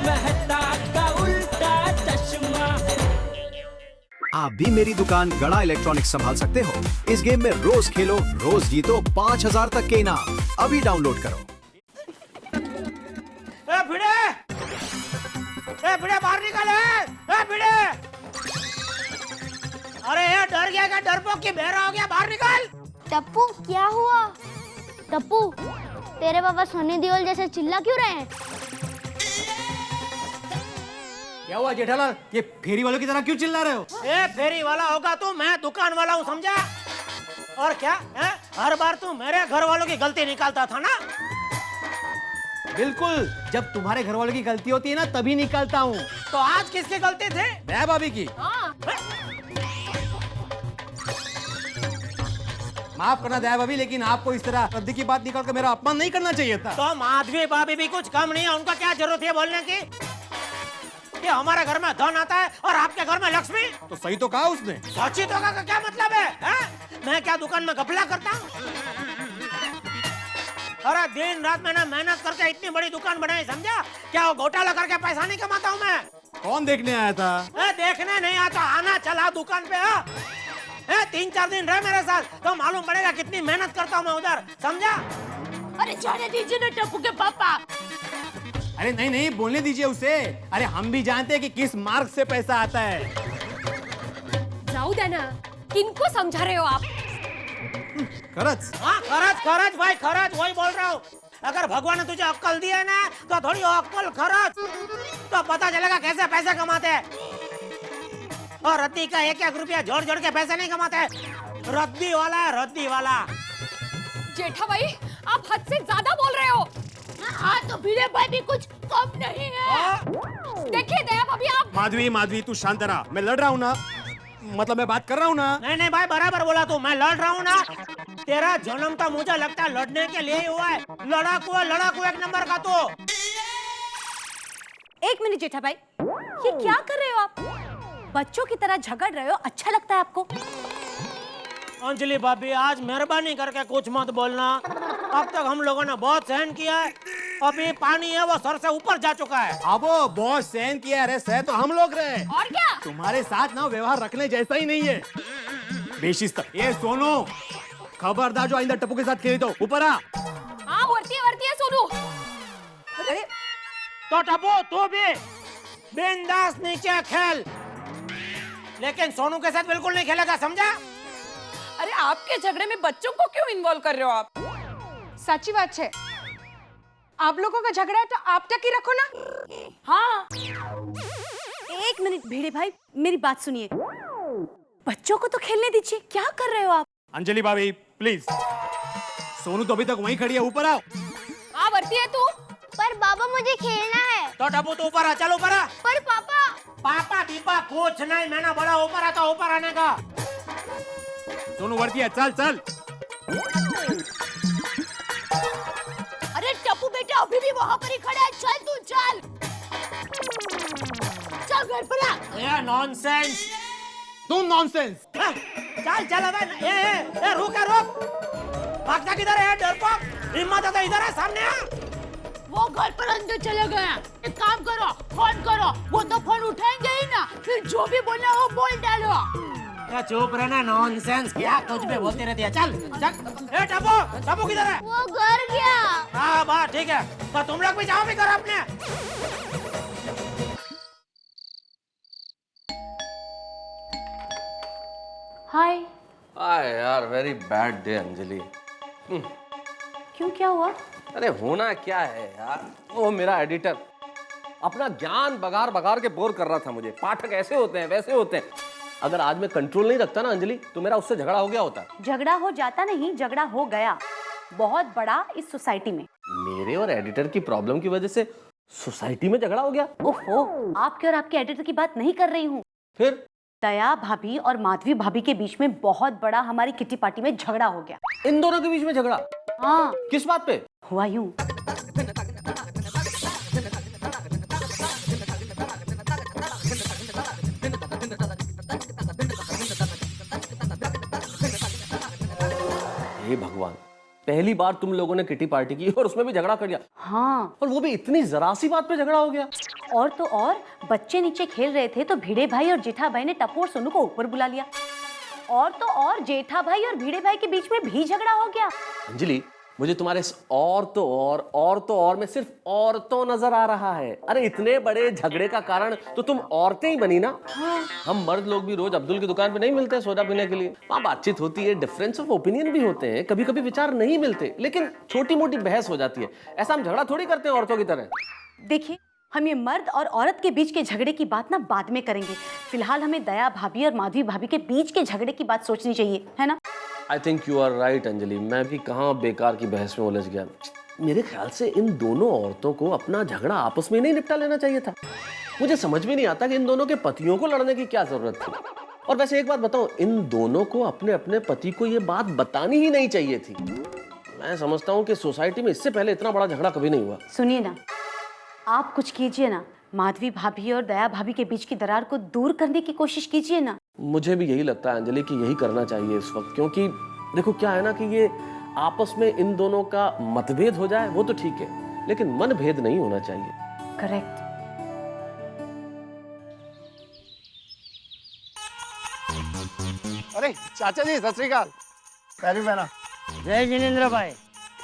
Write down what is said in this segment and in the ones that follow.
मेहता का उल्टा चश्मा। आप भी मेरी दुकान गड़ा इलेक्ट्रॉनिक्स संभाल सकते हो। इस गेम में रोज खेलो, रोज जीतो 5000 तक के इनाम। अभी डाउनलोड करो। भिड़े बाहर निकल। भिड़े, अरे ये डर गया क्या? डरपोक की बहरा हो गया, बाहर निकल। टप्पू क्या हुआ? टप्पू तेरे पापा सनी देओल जैसे चिल्ला क्यों रहे हैं? क्या हुआ जेठालाल, ये फेरी वालों की तरह क्यों चिल्ला रहे हो? ए फेरी वाला होगा तू, मैं दुकान वाला हूँ, समझा? और क्या है? हर बार तू मेरे घर वालों की गलती निकालता था ना? बिल्कुल, जब तुम्हारे घर वालों की गलती होती है ना तभी निकालता हूँ। तो आज किसकी गलती थी? मैं भाभी की। माफ करना दया भाभी, लेकिन आपको इस तरह रद्दी की बात निकाल कर मेरा अपमान नहीं करना चाहिए था। तो माधवी भाभी भी कुछ कम नहीं है, उनका क्या जरूरत है बोलने की कि हमारे घर में धन आता है और आपके घर में लक्ष्मी? तो सही तो कहा उसने। सच्ची तो का क्या मतलब है? मैं क्या दुकान में घपला करता हूँ? अरे दिन रात मैंने मेहनत करके इतनी बड़ी दुकान बनाई, समझा? क्या वो घोटाला करके पैसा नहीं कमाता हूँ मैं? कौन देखने आया था? देखने नहीं आता, आना चला दुकान पे। 3-4 दिन रहे मेरे साथ तो मालूम पड़ेगा कितनी मेहनत करता हूँ मैं उधर, समझा? अरे जाने दीजिए ना टप्पू के पापा। अरे नहीं नहीं, बोलने दीजिए उसे। अरे हम भी जानते हैं कि किस मार्ग से पैसा आता है। जाऊ दे ना, किनको समझा रहे हो आप? खरच। हाँ खरच भाई, खरच वही बोल रहा हूँ। अगर भगवान ने तुझे अक्कल दी है ना तो थोड़ी अक्कल खरच, तो पता चलेगा कैसे पैसे कमाते हैं। और रद्दी का 1-1 रुपया जोड़ जोड़ के पैसे नहीं कमाते हैं। रद्दी वाला है, रद्दी वाला। जेठा भाई आप हद से ज्यादा बोल रहे हो। हाँ तो भिड़े भाई भी कुछ कम नहीं है। देखिए दया भाभी आप। माधवी तू शांत रहा, मैं लड़ रहा हूँ ना, मतलब मैं बात कर रहा हूँ ना। नहीं भाई बराबर बोला तू, मैं लड़ रहा हूँ ना। तेरा जन्म तो मुझे लगता है लड़ने के लिए ही हुआ है। लड़ाकू 1 नंबर का तू। एक मिनट जेठा भाई, ये क्या कर रहे हो आप? बच्चों की तरह झगड़ रहे हो, अच्छा लगता है आपको? अंजलि भाभी आज मेहरबानी करके कुछ मत बोलना। अब तक हम लोगों ने बहुत सहन किया है, अभी पानी है वो सर से ऊपर जा चुका है। अब वो बहुत सहन किया है, सह तो हम लोग रहे। और क्या? तुम्हारे साथ ना व्यवहार रखने जैसा ही नहीं है। बेशिस्त। ये सोनू, खबरदार जो आइंदा टप्पू के साथ खेली तो ऊपर आ। हाँ वर्ती है सोनू। अरे तो टप्पू तू भी बिंदास नीचे खेल, लेकिन सोनू के साथ बिल्कुल नहीं खेलेगा, समझा? अरे आपके झगड़े में बच्चों को क्यों इन्वॉल्व कर रहे हो आप? साची बात है, आप लोगों का झगड़ा है तो आप तक ही रखो ना। हाँ एक मिनट भिड़े भाई, मेरी बात सुनिए। बच्चों को तो खेलने दीजिए, क्या कर रहे हो आप? अंजलि भाभी प्लीज, सोनू तो अभी तक वहीं खड़ी है, ऊपर आओ। हाँ वर्ती है तू। पर बाबा मुझे खेलना है। तो टप्पू तू ऊपर आ, चल ऊपर आ। पर पापा। पापा दीपा कुछ नहीं, मैंने बोला ऊपर आता, ऊपर आने का। सोनू वर्ती है, चल चल। अरे टप्पू बेटा अभी भी वहाँ पर ही खड़ा है, चल तू चल। चल घर पर आ। ये नॉनसेंस। तुम नॉनसेंस। चल अबे, ए रुक। भागता किधर है डरपोक? हिम्मत है तो इधर है, सामने आ। वो घर पर अंदर चले गए। एक काम करो, फोन करो, वो तो फोन उठाएंगे ही ना, फिर जो भी बोलना वो बोल डालो। चुप रहना, नॉनसेंस, क्या कुछ भी बोलती रहती है। चल। ए टप्पू किधर है? वो घर गया। हाँ बात ठीक है, तो तुम लोग भी जाओ भी करो अपने। हाय। हाय यार, वेरी बैड डे अंजलि। क्यों, क्या हुआ? अरे होना क्या है यार, वो मेरा एडिटर अपना ज्ञान बगार बगार के बोर कर रहा था मुझे। पाठक ऐसे होते हैं वैसे होते हैं। अगर आज मैं कंट्रोल नहीं रखता ना अंजलि, तो मेरा उससे झगड़ा हो गया होता। झगड़ा हो जाता नहीं, झगड़ा हो गया बहुत बड़ा इस सोसाइटी में। मेरे और एडिटर की प्रॉब्लम की वजह से सोसाइटी में झगड़ा हो गया। ओहो, आपके और आपके एडिटर की बात नहीं कर रही हूँ। फिर दया भाभी और माधवी भाभी के बीच में बहुत बड़ा हमारी किटी पार्टी में झगड़ा हो गया। इन दोनों के बीच में झगड़ा? हाँ। किस बात पे हुआ? यूं हे भगवान, पहली बार तुम लोगों ने किटी पार्टी की और उसमें भी झगड़ा कर दिया। हाँ, और वो भी इतनी जरा सी बात पे झगड़ा हो गया। और तो और बच्चे नीचे खेल रहे थे तो भिड़े भाई और जेठा भाई ने टप्पू और सोनू को ऊपर बुला लिया। और तो और जेठा भाई और भिड़े भाई के बीच में भी झगड़ा हो गया। अंजलि, मुझे तुम्हारे इस और तो और में सिर्फ औरतों नजर आ रहा है। अरे इतने बड़े झगड़े का कारण तो तुम औरतें ही बनी ना। हम मर्द लोग भी रोज अब्दुल की दुकान पे नहीं मिलते सोडा पीने के लिए। वहाँ बातचीत होती है, डिफरेंस ऑफ ओपिनियन भी होते हैं, कभी कभी विचार नहीं मिलते, लेकिन छोटी मोटी बहस हो जाती है। ऐसा हम झगड़ा थोड़ी करते हैं औरतों की तरह। देखिए, हम ये मर्द और औरत के बीच के झगड़े की बात ना बाद में करेंगे। फिलहाल हमें दया भाभी और माधवी भाभी के बीच के झगड़े की बात सोचनी चाहिए, है ना? I think you are right Anjali, मैं भी कहाँ बेकार की बहस में उलझ गया। मेरे ख्याल से इन दोनों औरतों को अपना झगड़ा आपस में नहीं निपटा लेना चाहिए था। मुझे समझ में नहीं आता कि इन दोनों के पतियों को लड़ने की क्या जरूरत थी। और वैसे एक बात बताऊं, इन दोनों को अपने अपने पति को ये बात बतानी ही नहीं चाहिए थी। मैं समझता हूँ कि सोसाइटी में इससे पहले इतना बड़ा झगड़ा कभी नहीं हुआ। सुनिए ना, आप कुछ कीजिए ना, माधवी भाभी और दया भाभी के बीच की दरार को दूर करने की कोशिश कीजिए ना। मुझे भी यही लगता है अंजलि कि यही करना चाहिए इस वक्त, क्योंकि देखो क्या है ना कि ये आपस में इन दोनों का मतभेद हो जाए वो तो ठीक है, लेकिन मनभेद नहीं होना चाहिए। करेक्ट। अरे चाचा जी, सत श्री अकाल। पैरी बहना। जय जिनेंद्र भाई।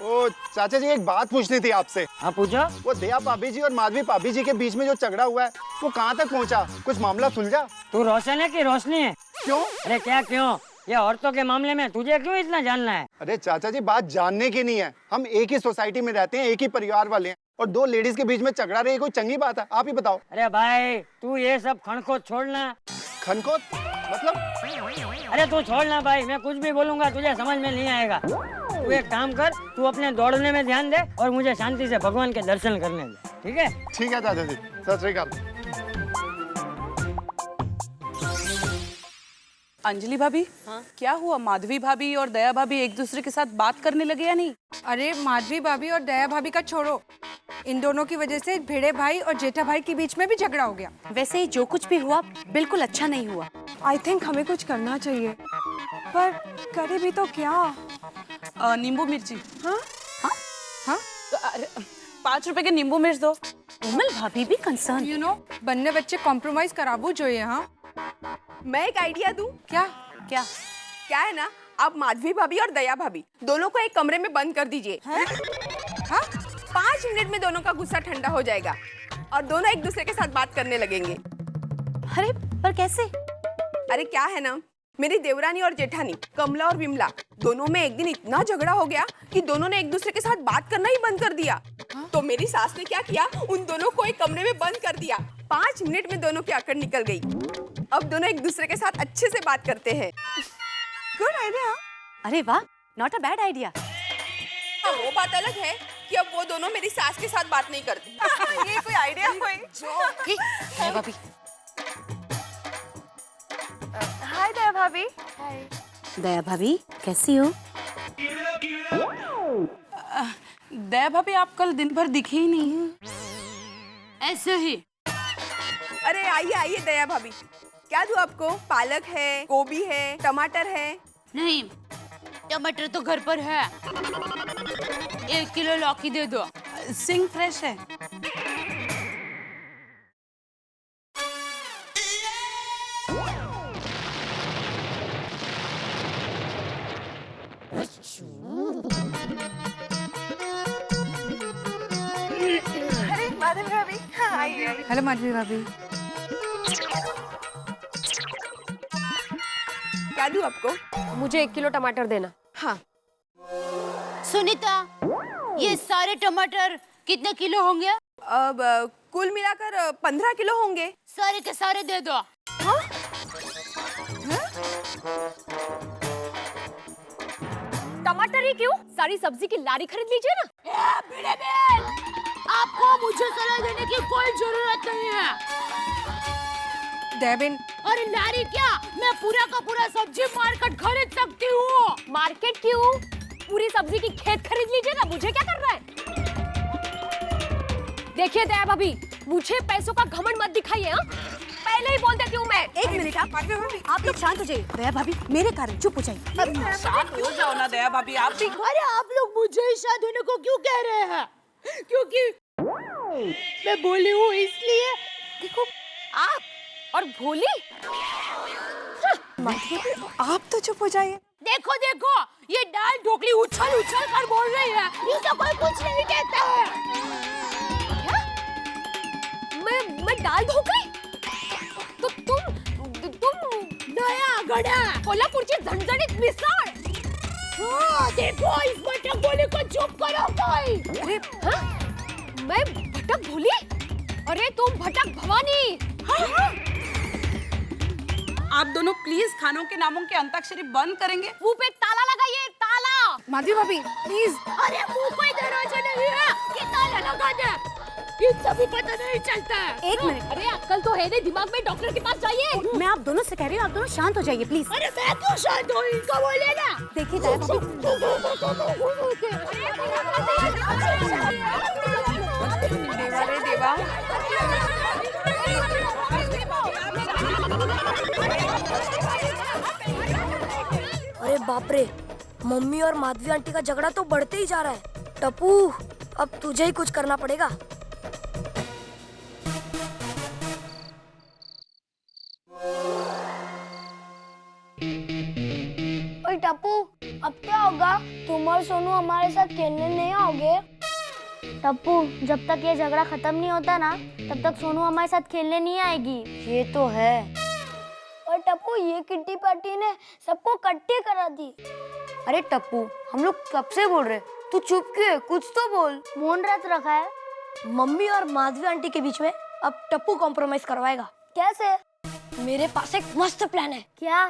ओ चाचा जी, एक बात पूछनी थी आपसे। हाँ पूछो। वो दया भाभी जी और माधवी भाभी जी के बीच में जो झगड़ा हुआ है वो कहाँ तक पहुँचा? कुछ मामला सुलझा? तू रोशन है कि रोशनी है? क्यों? अरे क्या क्यों? ये औरतों के मामले में तुझे क्यों इतना जानना है? अरे चाचा जी, बात जानने की नहीं है। हम एक ही सोसाइटी में रहते हैं, एक ही परिवार वाले हैं, और दो लेडीज के बीच में झगड़ा रही, कोई चंगी बात है? आप ही बताओ। अरे भाई तू ये सब खनखोत छोड़ना। खनखोत मतलब? अरे तू छोड़ना भाई, मैं कुछ भी बोलूंगा तुझे समझ में नहीं आएगा। तू एक काम कर, तू अपने दौड़ने में ध्यान दे और मुझे शांति से भगवान के दर्शन करने दे, ठीक है? ठीक है चाचा जी, सत श्री अकाल। अंजलि भाभी, क्या हुआ? माधवी भाभी और दया भाभी एक दूसरे के साथ बात करने लगे या नहीं? अरे माधवी भाभी और दया भाभी का छोड़ो, इन दोनों की वजह से भिड़े भाई और जेठा भाई के बीच में भी झगड़ा हो गया। वैसे ही जो कुछ भी हुआ बिल्कुल अच्छा नहीं हुआ। आई थिंक हमें कुछ करना चाहिए, पर करे भी तो क्या? नींबू मिर्ची। हाँ हाँ, 5 रुपए के नींबू मिर्च दो। कोमल भाभी भी कंसर्न। यू नो, बन्ने बच्चे कॉम्प्रोमाइज कराबू जो ये। हाँ, मैं एक आइडिया दूं? क्या? क्या? क्या है ना, आप माधवी भाभी और दया भाभी दोनों को एक कमरे में बंद कर दीजिए। हाँ, 5 मिनट में दोनों का गुस्सा ठंडा हो जाएगा और दोनों एक दूसरे के साथ बात करने लगेंगे। अरे पर कैसे? अरे क्या है ना, मेरी देवरानी और जेठानी कमला और विमला दोनों में एक दिन इतना झगड़ा हो गया कि दोनों ने एक दूसरे के साथ बात करना ही बंद कर दिया। तो मेरी सास ने क्या किया, उन दोनों को एक कमरे में बंद कर दिया। 5 मिनट में दोनों की अकड़ निकल गई। अब दोनों एक दूसरे के साथ अच्छे से बात करते हैं। Good idea. अरे वाह, नॉट अ बैड आइडिया। वो बात अलग है कि अब वो दोनों मेरी सास के साथ बात नहीं करती। ये कोई आइडिया हुई? दया भाभी। हाय दया भाभी। दया भाभी कैसी हो? दया भाभी, आप कल दिन भर दिखे ही नहीं। ऐसे ही। अरे आइए आइए दया भाभी, क्या दूं आपको? पालक है, गोभी है, टमाटर है। नहीं, टमाटर तो घर पर है। 1 किलो लौकी दे दो। सिंग फ्रेश है। अरे माधवी भाभी, हाँ आइए आइए। हेलो माधवी भाभी। क्या दूं आपको? मुझे 1 किलो टमाटर देना। हाँ। सुनीता, ये सारे टमाटर कितने किलो होंगे? अब कुल मिलाकर 15 किलो होंगे। सारे के सारे दे दो। हाँ? टमाटर ही क्यों? सारी सब्जी की लारी खरीद लीजिए ना। भिड़े बेल, आपको मुझे सलाह देने की कोई जरूरत नहीं है। देविन, अरे लारी क्या, मैं पूरा का पूरा सब्जी मार्केट खरीद सकती हूँ। मार्केट क्यों? पूरी सब्जी की खेत खरीद लीजिए ना, मुझे क्या करना है? देखिए दया भाभी, मुझे पैसों का घमंड मत दिखाइए। हाँ, पहले ही बोल देती हूँ मैं। एक मिनट, आप लोग शांत हो जाइए। दया भाभी मेरे कारण चुप हो जाइए। शांत हो जाओ ना दया भाभी, आप भी। अरे आप लोग मुझे ही शांत होने को क्यों कह रहे हैं? क्योंकि मैं बोली हूँ इसलिए। देखो आप और भोली। आप तो चुप हो जाइए। देखो देखो ये दाल ढोकली उछल उछल कर बोल रही है, इसे कोई कुछ नहीं कहता है। क्या? मैं दाल ढोकली? तो तुम नया गड़ा कोल्हापूरची झणझणीत मिसळ। हाँ, देखो इस भटक भोली को चुप करो कोई। अरे हाँ? मैं भटक भोली? अरे तुम भटक भवानी। हाँ? आप दोनों प्लीज खानों के नामों के अंताक्षरी बंद करेंगे? मुंह पे ताला लगाइए, ताला। माधवी भाभी प्लीज। अरे मुंह पे दरवाजा नहीं है कि ताला लगा दे? ये सभी पता नहीं चलता है। एक मिनट। अरे अक्ल तो है नहीं दिमाग में, डॉक्टर के पास जाइए। मैं आप दोनों से कह रही हूँ, आप दोनों शांत हो जाइए प्लीज। अरे मैं क्यों शांत हूँ, इनको बोले ना। देखिए दया भाभी, देवा रे देवा। अरे बाप रे, मम्मी और माधवी आंटी का झगड़ा तो बढ़ते ही जा रहा है। टप्पू, अब तुझे ही कुछ करना पड़ेगा। ओए टप्पू, अब क्या होगा? तुम और सोनू हमारे साथ खेलने नहीं आओगे? टप्पू, जब तक ये झगड़ा खत्म नहीं होता ना, तब तक सोनू हमारे साथ खेलने नहीं आएगी। ये तो है। और टप्पू, ये किट्टी पार्टी ने सबको इकट्ठे करा दी। अरे टप्पू, हम लोग कब से बोल रहे, तू चुप क्यों है? कुछ तो बोल। मौन व्रत रखा है। मम्मी और माधवी आंटी के बीच में अब टप्पू कॉम्प्रोमाइज करवाएगा। कैसे? मेरे पास एक मस्त प्लान है। क्या?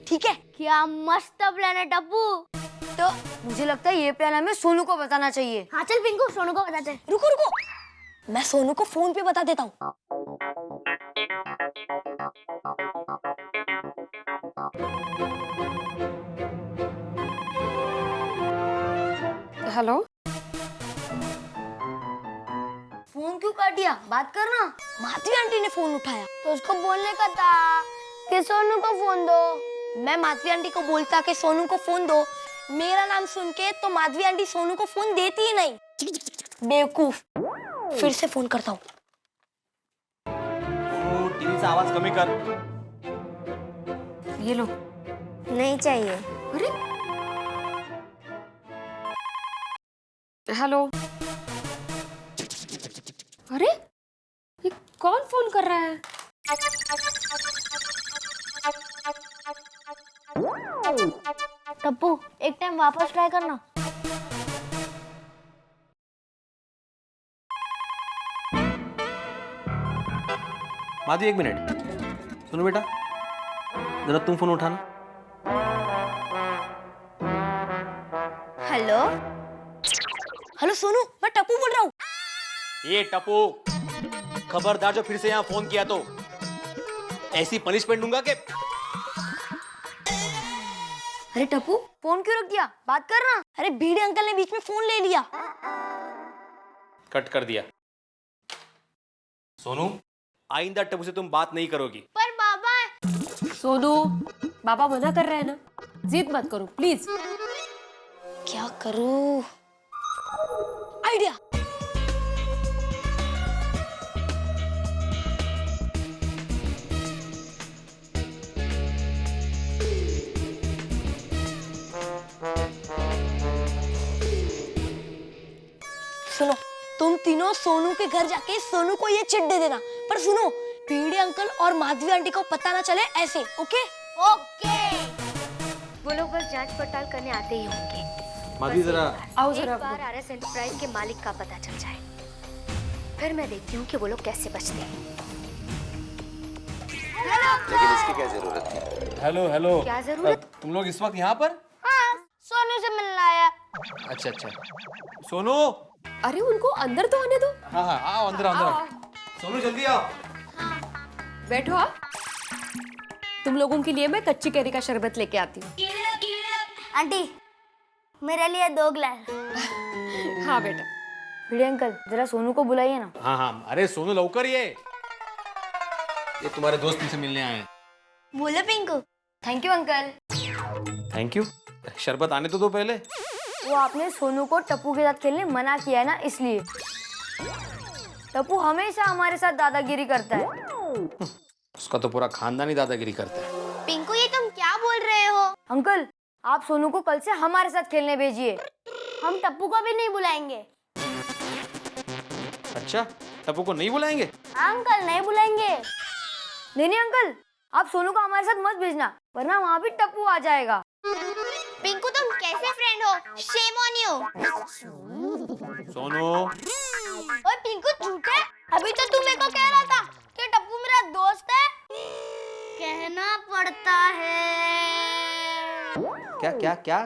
ठीक है? क्या मस्त प्लान है टप्पू। तो मुझे लगता है ये प्लान हमें सोनू को बताना चाहिए। हाँ चल पिंकू, सोनू को बताते हैं। रुको रुको, मैं सोनू को फोन पे बता देता हूँ। हेलो, फोन क्यों काट दिया? बात करना। माधवी आंटी ने फोन उठाया तो उसको बोलने का था कि सोनू को फोन दो। मैं माधवी आंटी को बोलता कि सोनू को फोन दो, मेरा नाम सुन के तो माधवी आंटी सोनू को फोन देती ही नहीं। बेवकूफ। फिर से फोन करता हूँ। टीव्हीचा आवाज कमी कर। ये लो। नहीं चाहिए। अरे हेलो। अरे ये कौन फोन कर रहा है? टप्पू, एक टाइम वापस ट्राई करना। माधवी एक मिनट, सुनो बेटा, जरा तुम फोन उठाना। हेलो हेलो सोनू, मैं टप्पू बोल रहा हूँ। ये टप्पू, खबरदार जो फिर से यहाँ फोन किया तो ऐसी पनिशमेंट दूंगा कि। अरे टप्पू, फोन क्यों रख दिया? बात करना। अरे भीड़े अंकल ने बीच में फोन ले लिया। कट कर दिया। सोनू, आइंदा टप्पू से तुम बात नहीं करोगी। पर बाबा। सोनू, बाबा मना कर रहे हैं ना, जिद मत करो प्लीज। क्या करूं? आइडिया। सुनो, तुम तीनों सोनू के घर जाके सोनू को ये चिट दे देना, पर सुनो, भीड़े अंकल और माधवी आंटी को पता ना चले ऐसे। ओके? ओके। वो लोग बस जांच पड़ताल करने आते ही होंगे। माधवी जरा आओ एक जरा। बार आरएस एंटरप्राइज के मालिक का पता चल जाए, फिर मैं देखती हूँ कि वो लोग कैसे बचते हैं। लेकिन इसकी क्या जरूरत थी? Hello hello. क्या जरूरत? तुम लोग इस वक्त यहाँ पर? हाँ, सोनू से मिलना आया। अच्छा अच्छा। सोनू। अरे उनको अंदर तो आने दो। हाँ हाँ, आओ अंदर अंदर। सोनू जल्दी आओ। बैठो आप। तुम लोगों के लिए मैं कच्ची कैरी का शरबत लेके आती हूँ। आंटी, मेरे लिए 2 गिलास। हाँ बेटा। भीड़े अंकल, जरा सोनू को बुलाइए ना। हाँ हाँ, अरे सोनू लवकर ये तुम्हारे दोस्त तुमसे मिलने आए हैं। बोलो Pinku. Thank you uncle. Thank you. शरबत आने तो दो पहले। वो आपने सोनू को टप्पू के साथ खेलने मना किया है ना, इसलिए। टप्पू हमेशा हमारे साथ दादागिरी करता है। उसका तो पूरा खानदान ही दादागिरी करता है। पिंकू ये तुम क्या बोल रहे हो? अंकल, आप सोनू को कल से हमारे साथ खेलने भेजिए। हम टप्पू को भी नहीं बुलाएंगे। अच्छा, टप्पू को नहीं बुलाएंगे? अंकल नहीं बुलाएंगे। नहीं अंकल, आप सोनू को हमारे साथ मत भेजना, वरना वहाँ भी टप्पू आ जाएगा। पिंकू तुम कैसे फ्रेंड हो? Shame on you. सोनू। ओए पिंकू झूठे, अभी तो तू मेरे को कह रहा था कि टप्पू मेरा दोस्त है। कहना पड़ता है। क्या क्या क्या?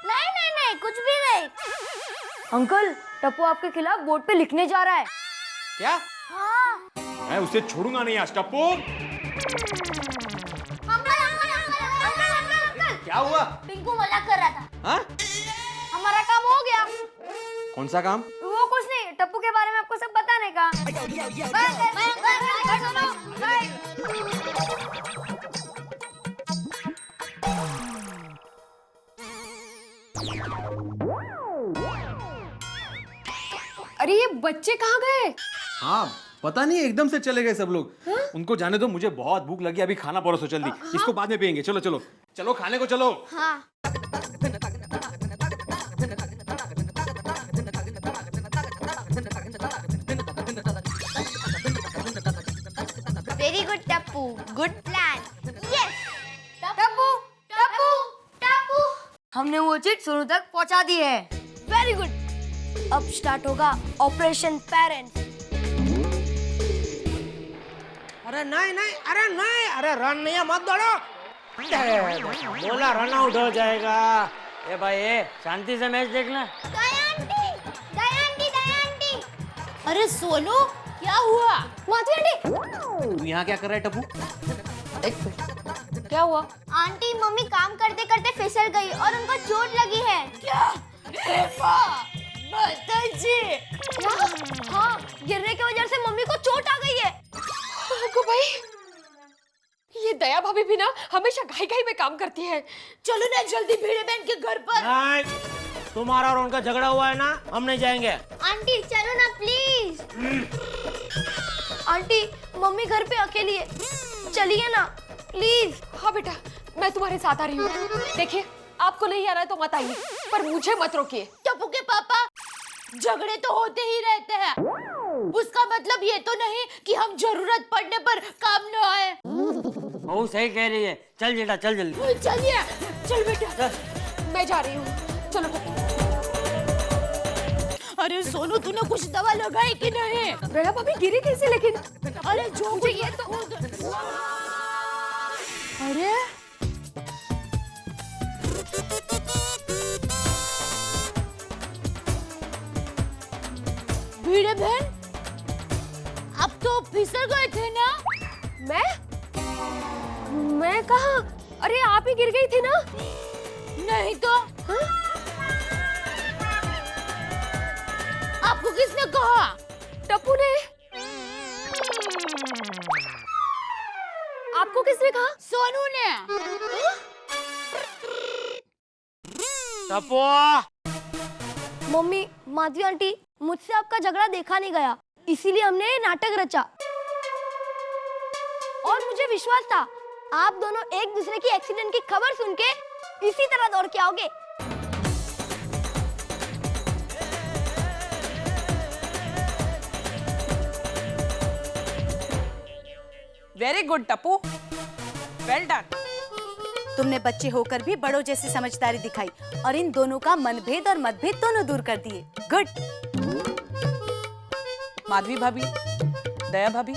नहीं नहीं नहीं, कुछ भी नहीं। अंकल, टप्पू आपके खिलाफ बोर्ड पे लिखने जा रहा है। क्या? हाँ। मैं उसे छोड़ूंगा नहीं आज। टप्पू, क्या हुआ? पिंकू मजाक कर रहा था। हाँ? हमारा काम हो गया। कौन सा काम? वो कुछ नहीं, टप्पू के बारे में आपको सब बताने का। अरे ये बच्चे कहाँ गए? हाँ, पता नहीं, एकदम से चले गए सब लोग। उनको जाने दो, मुझे बहुत भूख लगी। अभी खाना परोसो जल्दी। इसको बाद में पियेंगे। चलो चलो चलो, खाने को चलो। हाँ। Very good Tappu, good plan. Yes Tappu Tappu Tappu. हमने वो चीज सोनू तक पहुंचा दी है। Very good. अब स्टार्ट होगा ऑपरेशन पेरेंट्स। अरे नहीं नहीं, अरे नहीं, अरे रन नहीं है, मत दौड़ो। बोला रन आउट हो जाएगा। ए भाई, शांति से मैच देखना। दया आंटी। अरे सोनू क्या हुआ? माधवी आंटी। तू यहाँ क्या कर रहा है टप्पू? क्या हुआ? आंटी मम्मी काम करते करते फिसल गई और उनको चोट लगी है। क्या? हाँ, गिरने की वजह से मम्मी को चोट आ गई है। भाई, ये दया भाभी भी ना हमेशा घाई घाई में काम करती है। चलो ना जल्दी भिड़े बहन के घर पर। नहीं, तुम्हारा और उनका झगड़ा हुआ है ना, हम नहीं जाएंगे। आंटी चलो ना प्लीज। आंटी, मम्मी घर पे अकेली है, चलिए ना प्लीज। हाँ बेटा, मैं तुम्हारे साथ आ रही हूँ। देखिए, आपको नहीं आना है तो मत आइए, पर मुझे मत रोकिए। टप्पू के पापा, झगड़े तो होते ही रहते हैं। उसका मतलब ये तो नहीं कि हम जरूरत पड़ने पर काम न आए। वो सही कह रही है। चल जेठा, चल जल्दी। चलिए, चल बेटा, मैं जा रही हूँ। चलो। अरे सोनू, तूने कुछ दवा लगाई कि नहीं? दया भाभी गिरी कैसे? लेकिन अरे जो मुझे ये तो अरे भिड़े बहन, अब तो फिसल गए थे ना? मैं कहाँ? अरे आप ही गिर गई थी ना? नहीं तो। आपको किसने कहा? टप्पू ने। आपको किसने कहा? सोनू ने। टप्पू। मम्मी, माधवी आंटी, मुझसे आपका झगड़ा देखा नहीं गया, इसीलिए हमने ये नाटक रचा। और मुझे विश्वास था आप दोनों एक दूसरे की एक्सीडेंट की खबर सुन के इसी तरह दौड़ के आओगे। Very good Tappu, well done. तुमने बच्चे होकर भी बड़ों जैसी समझदारी दिखाई और इन दोनों का मनभेद और मतभेद दोनों दूर कर दिए। गुड। माधवी भाभी, दया भाभी,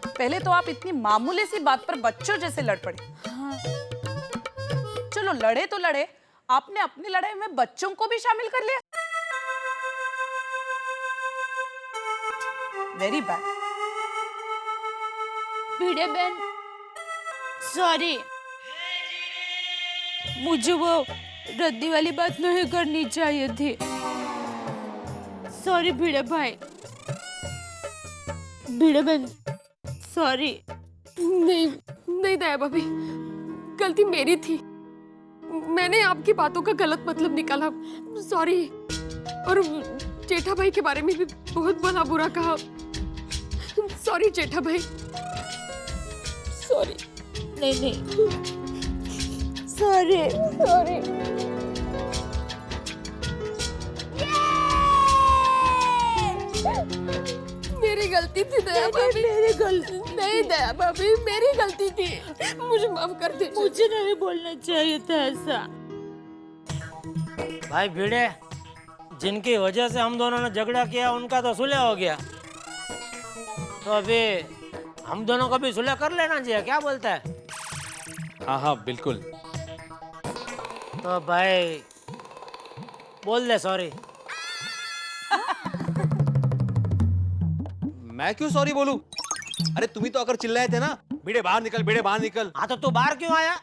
पहले तो आप इतनी मामूली सी बात पर बच्चों जैसे लड़ पड़े। हाँ। चलो लड़े तो लड़े, आपने अपनी लड़ाई में बच्चों को भी शामिल कर लिया। Very bad. भिड़े बहन, सॉरी, मुझे वो रद्दी वाली बात नहीं करनी चाहिए थी। सॉरी भिड़े भाई। भिड़े बहन, सॉरी। नहीं नहीं दया भाभी, गलती मेरी थी। मैंने आपकी बातों का गलत मतलब निकाला, सॉरी। और जेठा भाई के बारे में भी बहुत भला बुरा कहा, सॉरी जेठा भाई, सॉरी। नहीं सॉरी सॉरी। मेरी गलती थी दया भाभी, मेरी गलती नहीं दया भाभी, मेरी गलती थी, मुझे माफ कर दीजिए। मुझे नहीं बोलना चाहिए था ऐसा। भाई भिड़े, जिनकी वजह से हम दोनों ने झगड़ा किया उनका तो सुलह हो गया, तो अभी हम दोनों को भी सुलह कर लेना चाहिए, क्या बोलता है? हाँ हाँ बिल्कुल। तो भाई बोल दे सॉरी। मैं क्यों सॉरी बोलूं? अरे तुम्ही तो अगर चिल्लाए थे ना, भिड़े बाहर निकल, भिड़े बाहर निकल। हाँ तो तू बाहर क्यों आया?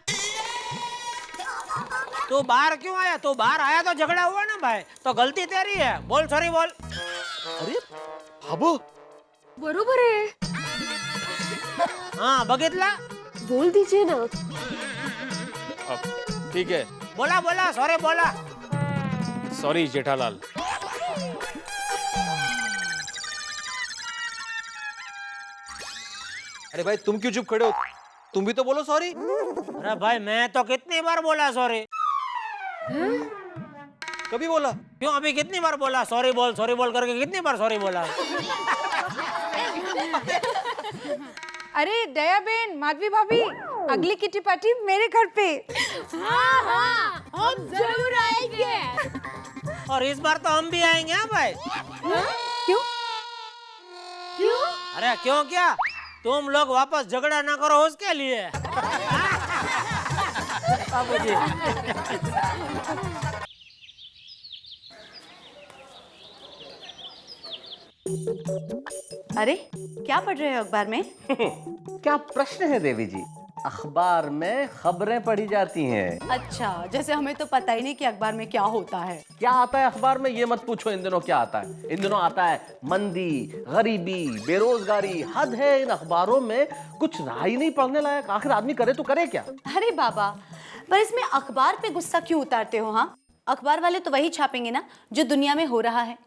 तू बाहर क्यों आया? तू बाहर आया तो झगड़ा हुआ ना भाई, तो गलती तेरी है, बोल सॉरी बोल। अरे बाबू बरोबर है। हाँ बघितला, बोल दीजिए ना। ठीक है, बोला बोला सॉरी बोला। सॉरी जेठालाल। अरे भाई तुम क्यों चुप खड़े हो? तुम भी तो बोलो सॉरी। अरे भाई मैं तो कितनी बार बोला सॉरी। कभी बोला? क्यों अभी कितनी बार बोला सॉरी बोल करके कितनी बार सॉरी बोला? अरे दया बेन, माधवी भाभी, अगली किटी पार्टी मेरे घर पे। हाँ हाँ हम जरूर आएंगे। और इस बार तो हम भी आएंगे। हाँ भाई। क्यों? क्यों? अरे क्यों क्या, तुम लोग वापस झगड़ा ना करो उसके लिए। बाबूजी। अरे क्या पढ़ रहे हो अखबार में? क्या प्रश्न है देवी जी, अखबार में खबरें पढ़ी जाती हैं। अच्छा, जैसे हमें तो पता ही नहीं कि अखबार में क्या होता है। क्या आता है अखबार में ये मत पूछो, इन दिनों क्या आता है। इन दिनों आता है मंदी, गरीबी, बेरोजगारी। हद है इन अखबारों में, कुछ रहा ही नहीं पढ़ने लायक। आखिर आदमी करे तो करे क्या? अरे बाबा, पर इसमें अखबार पे गुस्सा क्यों उतारते हो? हाँ, अखबार वाले तो वही छापेंगे ना जो दुनिया में हो रहा है।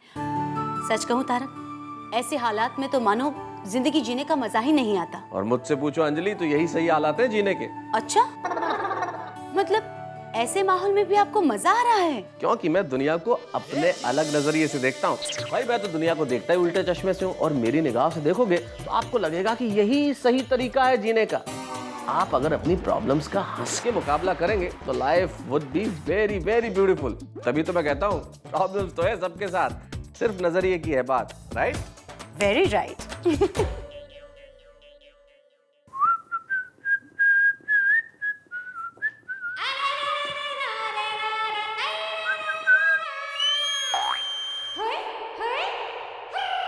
सच कहूँ तारक, ऐसे हालात में तो मानो जिंदगी जीने का मजा ही नहीं आता। और मुझसे पूछो अंजलि, तो यही सही हालात है जीने के। अच्छा, मतलब ऐसे माहौल में भी आपको मजा आ रहा है? क्योंकि मैं दुनिया को अपने अलग नजरिए से देखता हूँ। भाई मैं तो दुनिया को देखता ही उल्टे चश्मे से हूँ, और मेरी निगाह से देखोगे तो आपको लगेगा कि यही सही तरीका है जीने का। आप अगर अपनी प्रॉब्लम्स का हंस के मुकाबला करेंगे तो life would be very very beautiful. तभी तो मैं कहता हूँ प्रॉब्लम्स तो है सबके साथ, सिर्फ नजरिए की है बात। राइट? Very right.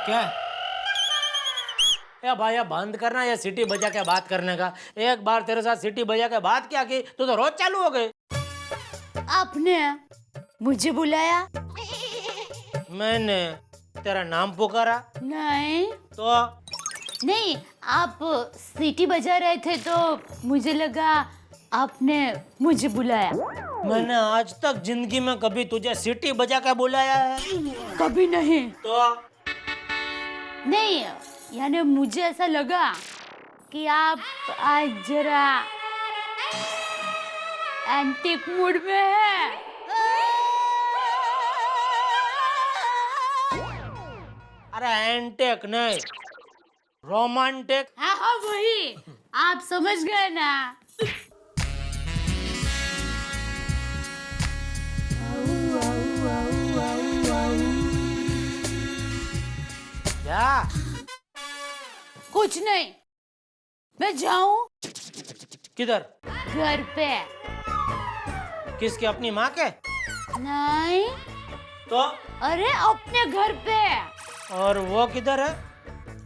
क्या या भाई, बंद करना या सीटी बजा के बात करने का। एक बार तेरे साथ सीटी बजा के बात क्या की तो रोज चालू हो गए। आपने मुझे बुलाया? मैंने तेरा नाम पुकारा? नहीं तो नहीं, आप सीटी बजा रहे थे तो मुझे लगा आपने मुझे बुलाया। मैंने आज तक जिंदगी में कभी तुझे सीटी बजा के बुलाया है? कभी नहीं। तो नहीं, यानी मुझे ऐसा लगा कि आप आज जरा एंटीक मूड में है। अरे एंटीक नहीं, रोमांटिक। हाँ हाँ वही, आप समझ गए ना। क्या? कुछ नहीं, मैं जाऊं? किधर? घर पे। किसके, अपनी माँ के? नहीं तो अरे अपने घर पे। और वो किधर है?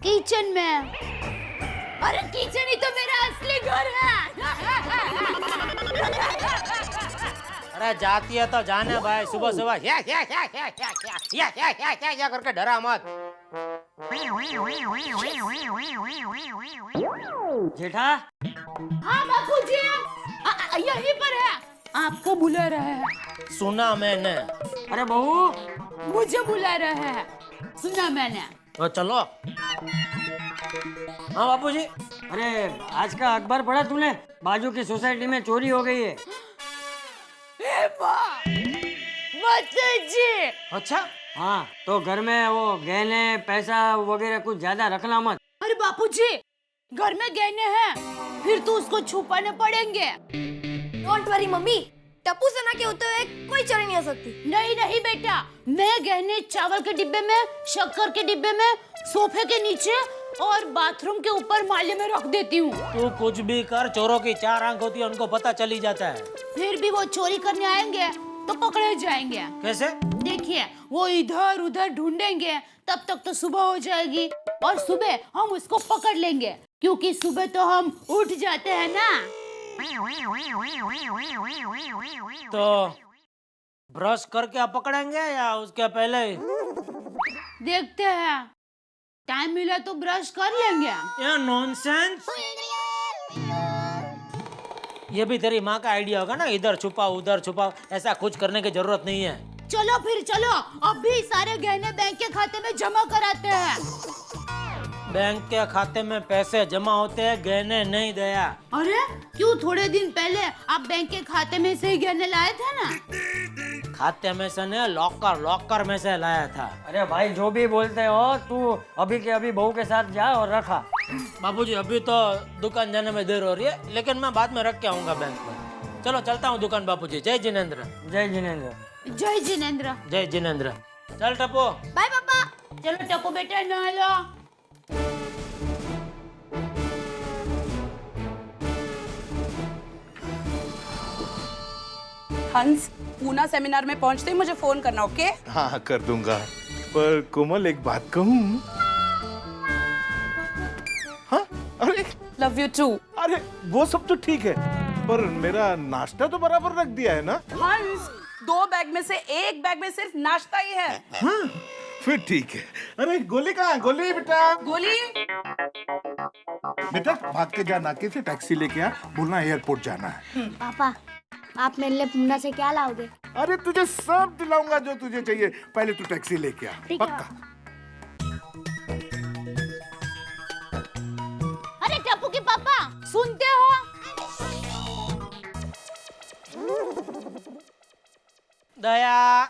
किचन में। अरे किचन ही तो मेरा असली घर है। अरे जाती है तो जाने भाई, सुबह सुबह या करके डरा मत। जेठा, हाँ बापू जी, यहीं पर है। आपको बुला रहा है। सुना मैंने। अरे बहू, मुझे बुला रहा है। सुना मैंने। तो चलो। हाँ बापूजी। अरे आज का अखबार पढ़ा तूने? बाजू की सोसाइटी में चोरी हो गई है। जी। अच्छा। हाँ, तो घर में वो गहने पैसा वगैरह कुछ ज्यादा रखना मत। अरे बापूजी, घर में गहने हैं, फिर तो उसको छुपाने पड़ेंगे। डोंट वरी मम्मी, टप्पू सेना के होते हुए कोई चोरी नहीं हो सकती। नहीं नहीं बेटा, मैं गहने चावल के डिब्बे में, शक्कर के डिब्बे में, सोफे के नीचे और बाथरूम के ऊपर माले में रख देती हूँ। तू कुछ भी कर, चोरों की 4 आंख होती है, उनको पता चली जाता है। फिर भी वो चोरी करने आएंगे तो पकड़े जाएंगे। कैसे? देखिए, वो इधर उधर ढूंढेंगे, तब तक तो सुबह हो जाएगी और सुबह हम उसको पकड़ लेंगे, क्योंकि सुबह तो हम उठ जाते हैं ना। तो ब्रश करके आप पकड़ेंगे या उसके पहले ही? देखते हैं, टाइम मिला तो ब्रश कर लेंगे। ये नॉनसेंस। ये भी तेरी माँ का आइडिया होगा ना, इधर छुपाओ उधर छुपाओ, ऐसा कुछ करने की जरूरत नहीं है। चलो फिर चलो, अभी सारे गहने बैंक के खाते में जमा कराते हैं। बैंक के खाते में पैसे जमा होते हैं, गहने नहीं दया। अरे क्यों, थोड़े दिन पहले आप बैंक के खाते में से ही गहने लाए थे ना। खाते में से नहीं, लॉकर में से लाया था। अरे भाई जो भी बोलते हो, तू अभी के अभी बहू के साथ जा और रखा। बाबूजी अभी तो दुकान जाने में देर हो रही है, लेकिन मैं बाद में रख के आऊंगा बैंक में। चलो चलता हूँ दुकान बापूजी। जय जिनेंद्र। जय जिनेंद्र। जय जिनेंद्र। जय जिनेंद्र। चल टप्पू। बाय पापा। चलो टप्पू बेटा, नहा लो। हंस, पूना सेमिनार में पहुंचते ही मुझे फोन करना, ओके? हाँ कर दूंगा, पर कोमल एक बात कहूँ? हाँ, अरे लव यू टू। अरे वो सब तो ठीक है, पर मेरा नाश्ता तो बराबर रख दिया है ना? हंस, 2 बैग में से 1 बैग में सिर्फ नाश्ता ही है। हाँ, फिर ठीक है। अरे गोली कहाँ? गोली बेटा। गोली बेटा भाग के जा, नाके से टैक्सी लेके आ, बोलना एयरपोर्ट जाना है। पापा, आप मेरे लिए पूना से क्या लाओगे? अरे तुझे सब दिलाऊंगा जो तुझे चाहिए, पहले तू टैक्सी लेके आ। पक्का? अरे टप्पू के पापा, सुनते हो? दया,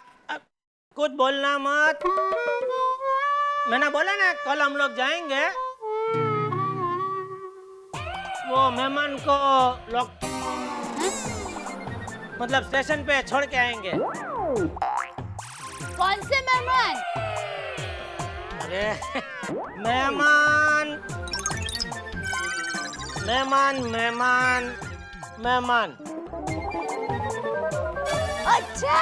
कुछ बोलना मत। मैंने बोला ना कल हम लोग जाएंगे, वो मेहमान को लोग मतलब स्टेशन पे छोड़ के आएंगे। कौन से मेहमान? अरे मेहमान मेहमान मेहमान मेहमान। अच्छा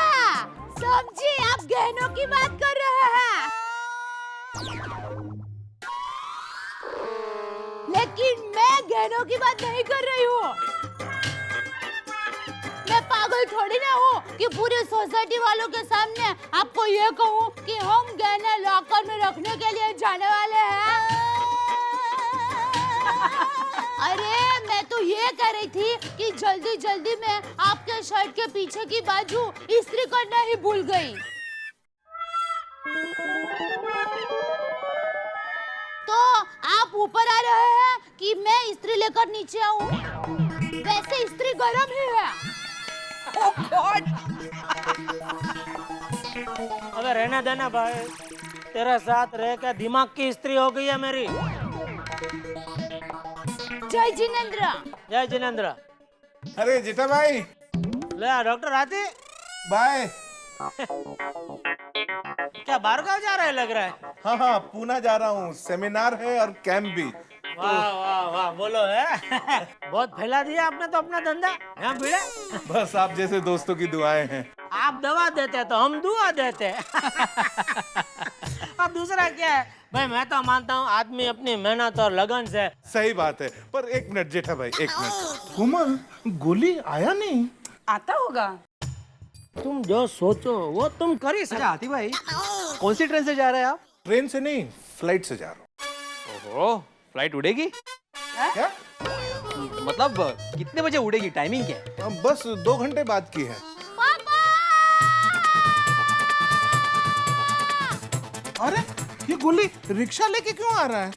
समझी, आप गहनों की बात कर रहे हैं। लेकिन मैं गहनों की बात नहीं कर रही हूँ। मैं पागल थोड़ी ना हूँ कि पूरी सोसाइटी वालों के सामने आपको ये कहूँ कि हम गहने लॉकर में रखने के लिए जाने वाले हैं। अरे मैं तो ये कह रही थी कि जल्दी जल्दी में आपके शर्ट के पीछे की बाजू इस्त्री करना ही भूल गई। तो आप ऊपर आ रहे हैं कि मैं इस्त्री लेकर नीचे आऊं? वैसे इस्त्री गरम ही है। ओह गॉड! अबे रहने देना भाई, तेरे साथ रह के दिमाग की इस्त्री हो गई है मेरी। जय जिनेंद्र। जय जिनेंद्र। अरे जेठा भाई। ले डॉक्टर आती। बाय। क्या बाहरगांव जा रहा है लग रहा है? हाँ हाँ, पूना जा रहा हूँ, सेमिनार है और कैंप भी। वाह वाह वाह, बोलो है। बहुत फैला दिया आपने तो अपना धंधा। यहाँ भिड़े। बस आप जैसे दोस्तों की दुआएं हैं। आप दवा देते तो हम दुआ देते। अब दूसरा क्या है भाई, मैं तो मानता हूँ आदमी अपनी मेहनत और लगन से। सही बात है, पर एक मिनट जेठा भाई, एक मिनट। कोमल, गोली आया नहीं? आता होगा। तुम जो सोचो वो तुम कर ही सकते। आती भाई, कौन सी ट्रेन से जा रहे हैं आप? ट्रेन से नहीं, फ्लाइट से जा रहा हूँ। ओहो, फ्लाइट उड़ेगी? क्या? मतलब कितने बजे उड़ेगी, टाइमिंग क्या है? बस 2 घंटे बाद की है। अरे ये गोली रिक्शा लेके क्यों आ रहा है?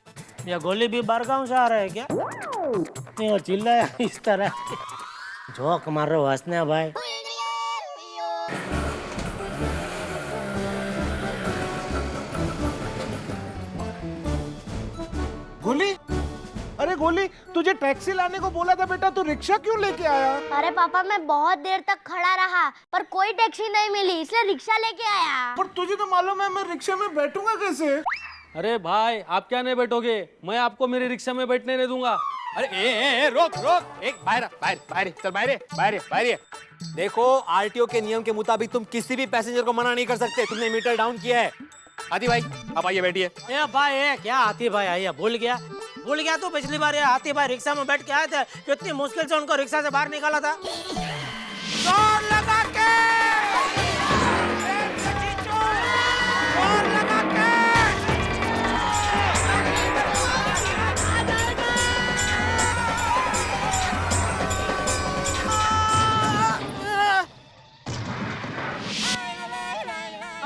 ये गोली भी बारगांव से आ रहा है क्या? नहीं, वो चिल्लाया इस तरह। जोक मार रहे हो हंसने भाई। गोली, अरे गोली, तुझे टैक्सी लाने को बोला था बेटा, तू रिक्शा क्यों लेके आया? अरे पापा मैं बहुत देर तक खड़ा रहा पर कोई टैक्सी नहीं मिली इसलिए रिक्शा लेके आया। पर तुझे तो मालूम है मैं रिक्शा में बैठूंगा कैसे? अरे भाई आप क्या नहीं बैठोगे, मैं आपको मेरे रिक्शा में बैठने नहीं दूंगा। अरे ए, रोक रोक, एक बाहर चल, बाहर। देखो आरटीओ के नियम के मुताबिक तुम किसी भी पैसेंजर को मना नहीं कर सकते। तुमने मीटर डाउन किया है। हाथी भाई आप आइए, बैठिए। ए भाई ये क्या हाथी भाई आइए, भूल गया तू। पिछली बार ये हाथी भाई रिक्शा में बैठ के आए थे, कितनी मुश्किल से उनको रिक्शा से बाहर निकाला था। जोर लगा के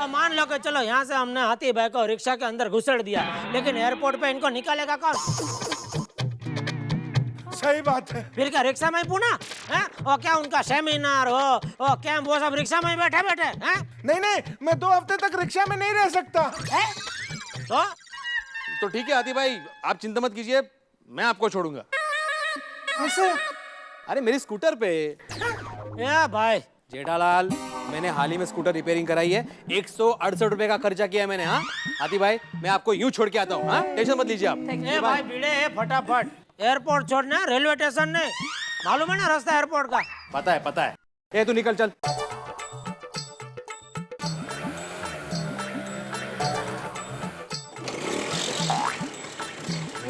मान लो कि चलो यहाँ से हमने हाथी भाई को रिक्शा के अंदर घुसेड़ दिया, लेकिन एयरपोर्ट पे इनको निकालेगा कौन? सही बात है। फिर क्या रिक्शा में ही पुना है? और क्या उनका सेमिनार हो कैंप, वो सब रिक्शा में ही बैठे हैं? नहीं, मैं 2 हफ्ते तक रिक्शा में नहीं रह सकता। तो ठीक है हाथी भाई, आप चिंता मत कीजिए, मैं आपको छोड़ूंगा। ऐसे? अरे मेरी स्कूटर पे। या भाई जेठालाल, मैंने हाल ही में स्कूटर रिपेयरिंग कराई है, 168 रुपए का खर्चा किया है मैंने। हाँ हाथी भाई, मैं आपको यूं छोड़ के आता हूँ। हाँ टेंशन मत लीजिए आप। ए भाई भिड़े फटाफट एयरपोर्ट छोड़ना, रेलवे स्टेशन नहीं, मालूम है ना रास्ता एयरपोर्ट का? पता है। ए तू निकल चल।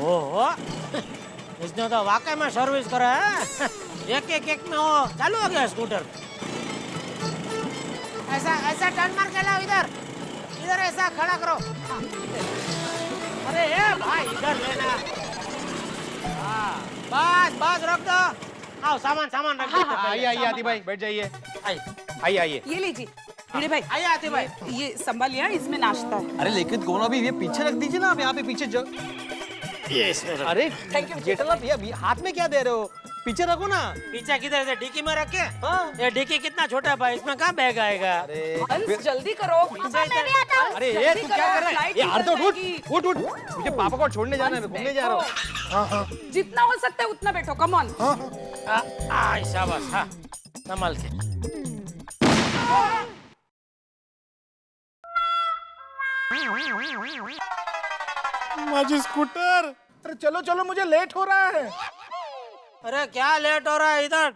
ओहो, इसने तो वाकई में सर्विस करा है। एक में वो चालू हो गया स्कूटर। ऐसा टर्न मार के लाओ, इधर ऐसा खड़ा करो। अरे ए भाई इधर लेना। हाँ बस रख दो। आओ सामान रख दो। आइए हाथी भाई, बैठ जाइए। आइए। ये लीजिए भिड़े भाई। आइए हाथी भाई, ये संभालिए, इसमें नाश्ता है। अरे लेकिन गोला भी ये पीछे रख दीजिए ना, आप यहाँ पे पीछे जो। अरे थैंक यू जेठालाल भैया, हाथ में क्या दे रहे हो? पीछे रखो ना। पीछे किधर से? डिक्की में रखे? ये डिक्की कितना छोटा है भाई, इसमें कहाँ बैग आएगा? अंश जल्दी करो। अरे ये तू क्या कर रहा है? ये अर्धो उठ, मुझे पापा को छोड़ने जाना है, मैं घूमने जा रहा हूँ। हाँ। जितना हो सकता है उतना बैठो, कम ऑन। शाबाश, हाँ संभाल के। माझी स्कूटर, अरे चलो मुझे लेट हो रहा है। अरे क्या लेट हो रहा है? इधर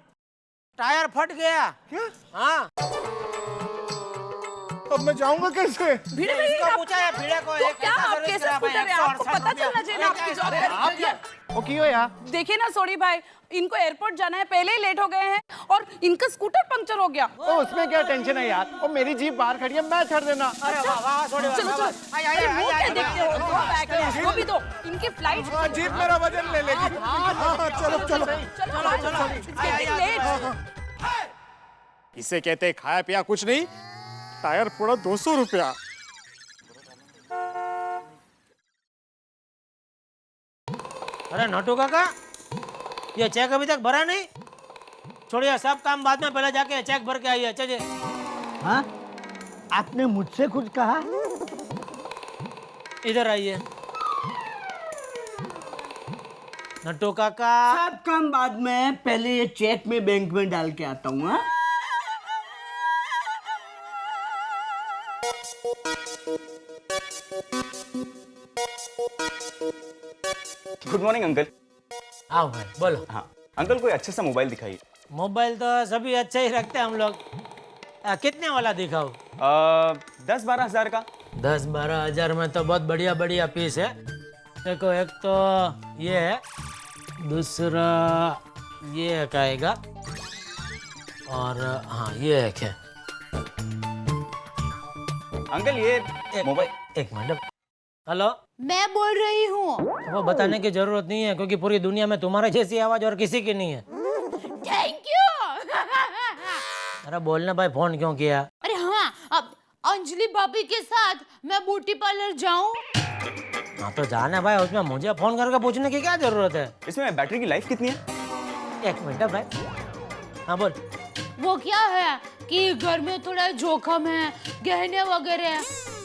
टायर फट गया। क्या? हाँ। अब मैं जाऊंगा कैसे? भिड़े भाई इसको पूछा है भिड़े को, तो क्या आप कैसे स्कूटर है? आपको पता चलना चाहिए ना आपकी जॉब। वो क्यों यार? देखिए ना सोडी भाई, इनको एयरपोर्ट जाना है, पहले ही लेट हो गए हैं और इनका स्कूटर पंक्चर हो गया। उसमें क्या टेंशन है यार? वो मेरी जीप बाहर खड़ी है, मैं छोड़ देना। अरे वाह सोडी, चलो वो क्या देखते हो? दो बैग है, उसको भी दो। इनकी फ्लाइट। जीप मेरा वजन ले लेगी। चलो। इसे कहते हैं खाया पिया कुछ नहीं, टायर पूरा 200 रुपया। अरे नटू काका, ये चेक अभी तक भरा नहीं? छोड़िए सब काम बाद में, पहले जाके चेक भर के आइए। चलिए। हाँ आपने मुझसे कुछ कहा? इधर आइए नट्टू काका। सब काम बाद में, पहले ये चेक में बैंक में डाल के आता हूँ। हाँ गुड मॉर्निंग अंकल। आओ भाई बोलो। हाँ अंकल, कोई अच्छे सा मोबाइल दिखाइए। मोबाइल तो सभी अच्छे ही रखते हैं हम लोग। कितने वाला दिखाओ? 10-12 हज़ार का। 10-12 हज़ार में तो बहुत बढ़िया बढ़िया पीस है। देखो एक तो ये है, दूसरा ये एक आएगा, और हाँ ये एक है। अंकल ये मोबाइल। एक मिनट, हेलो, मैं बोल रही हूँ। वो बताने की जरूरत नहीं है क्योंकि पूरी दुनिया में तुम्हारे जैसी आवाज और किसी की नहीं है। Thank you. अरे बोलने भाई फोन क्यों किया? अरे हाँ, अब अंजलि भाभी के साथ मैं ब्यूटी पार्लर जाऊँ? हाँ तो जाना भाई, उसमें मुझे फोन करके पूछने की क्या जरूरत है? इसमें बैटरी की लाइफ कितनी है? 1 मिनट भाई। हाँ बोल। वो क्या है कि घर में थोड़ा जोखम है, गहने वगैरह,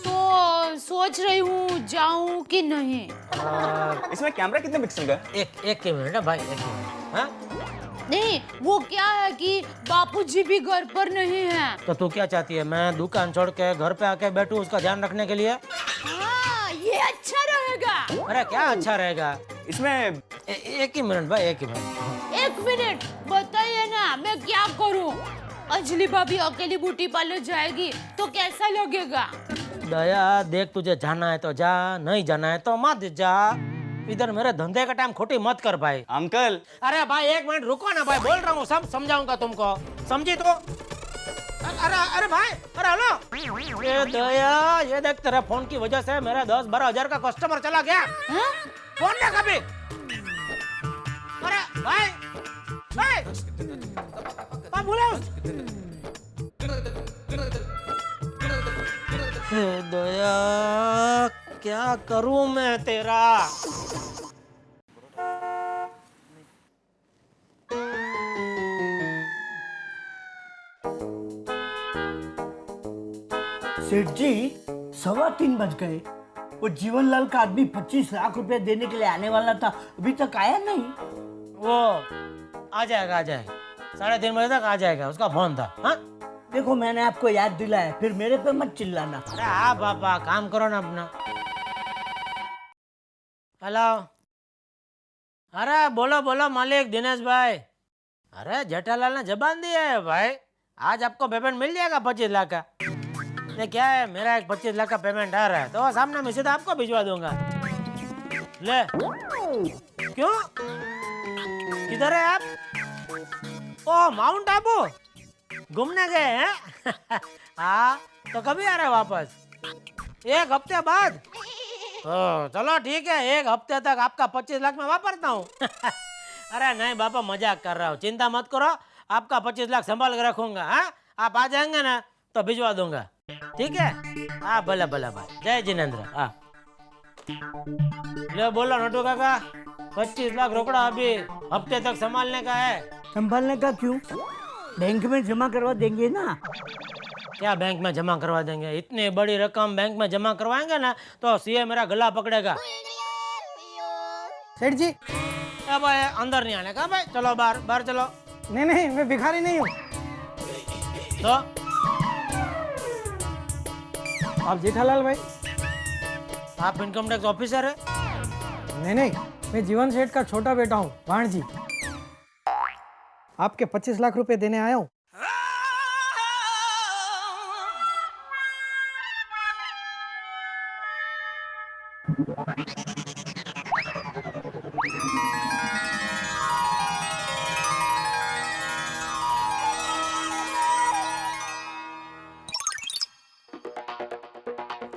तो सोच रही हूँ जाऊँ कि नहीं। इसमें कैमरा कितने पिक्सल का है? एक मिनट भाई, 1 मिनट। हाँ? नहीं, वो क्या है कि बापूजी भी घर पर नहीं है। तो तू क्या चाहती है, मैं दुकान छोड़ के घर पे आके बैठूं उसका ध्यान रखने के लिए? हाँ, ये अच्छा रहेगा। अरे क्या अच्छा रहेगा? इसमें 1 ही मिनट भाई, 1 ही मिनट। 1 मिनट बताइए ना, मैं क्या करूँ? अंजलि भाभी अकेली ब्यूटी पार्लर जाएगी तो कैसा लगेगा? दया देख, तुझे जाना है तो जा, नहीं जाना है तो मत जा। इधर मेरे धंधे का टाइम खोटी मत कर भाई। अंकल। अरे भाई 1 मिनट रुको ना भाई, बोल रहा हूँ, सब समझाऊंगा तुमको, समझी तो? अरे भाई, अरे हेलो। ये दया, ये देख तेरे फोन की वजह से मेरा 10-12 हजार का कस्टमर चला गया। फोन ना कभी। अरे भाई, बोला दया, क्या करूं मैं तेरा? सेठ जी 3:15 बज गए। वो जीवनलाल का आदमी 25 लाख रुपए देने के लिए आने वाला था, अभी तक आया नहीं। वो आ जाएगा 3:30 बजे तक आ जाएगा, उसका फोन था। हाँ देखो मैंने आपको याद दिलाया, फिर मेरे पे मत चिल्लाना। अरे हाँ पापा, काम करो ना अपना। हेलो, अरे बोलो बोलो मालिक दिनेश भाई। अरे जेठालाल ने जबान दिया है भाई, आज आपको पेमेंट मिल जाएगा 25 लाख का। ये क्या है, मेरा एक 25 लाख का पेमेंट आ रहा है तो सामने में सीधा आपको भिजवा दूंगा। ले। क्यों, किधर है आप? ओ माउंट आबू घूमने गए हैं? हाँ तो कभी आ रहे वापस? 1 हफ्ते बाद? ओ चलो ठीक है, 1 हफ्ते तक आपका 25 लाख में वापरता हूँ। अरे नहीं बापा, मजाक कर रहा हूँ, चिंता मत करो, आपका 25 लाख संभाल के रखूंगा। हाँ आप आ जाएंगे ना तो भिजवा दूंगा, ठीक है? हाँ भला भला भाई, जय जिनेंद्र। हाँ ले बोलो नटू काका, 25 लाख रोकड़ा अभी हफ्ते तक संभालने का है। संभालने का क्यों, बैंक में जमा करवा देंगे ना। क्या बैंक में जमा करवा देंगे? इतनी बड़ी रकम बैंक में जमा करवाएंगे ना तो सीए मेरा गला पकड़ेगा। सेठ जी अब अंदर नहीं आने का भाई, चलो बाहर, बाहर चलो। नहीं नहीं, मैं भिखारी नहीं हूँ। तो आप जेठालाल भाई? आप इनकम टैक्स ऑफिसर है? नहीं नहीं, मैं जीवन सेठ का छोटा बेटा हूँ, भाणजी। आपके 25 लाख रुपए देने आया हूँ।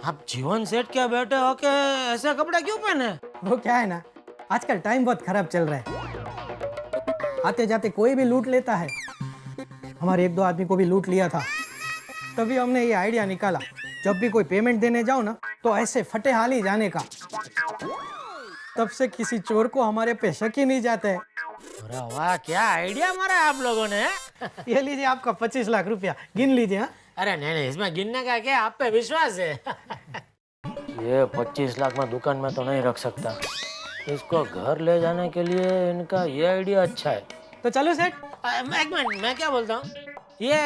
आप जीवन सेठ के बेटे हो के ऐसे कपड़े क्यों पहने? वो क्या है ना, आजकल टाइम बहुत खराब चल रहा है, आते जाते कोई भी लूट लेता है। हमारे 1-2 आदमी को भी लूट लिया था, तभी हमने ये आइडिया निकाला, जब भी कोई पेमेंट देने जाओ ना तो ऐसे फटे हाल ही जाने का। तब से किसी चोर को हमारे पे शक ही नहीं जाता है। अरे वाह, क्या आइडिया मारा आप लोगों ने। ये लीजिए आपका 25 लाख रुपया, गिन लीजिए। हाँ अरे नहीं नहीं, इसमें गिनने का क्या, आप पे विश्वास है। ये 25 लाख में दुकान में तो नहीं रख सकता, इसको घर ले जाने के लिए इनका ये आइडिया अच्छा है। तो चलो सेठ। एक मिनट, मैं क्या बोलता हूँ, ये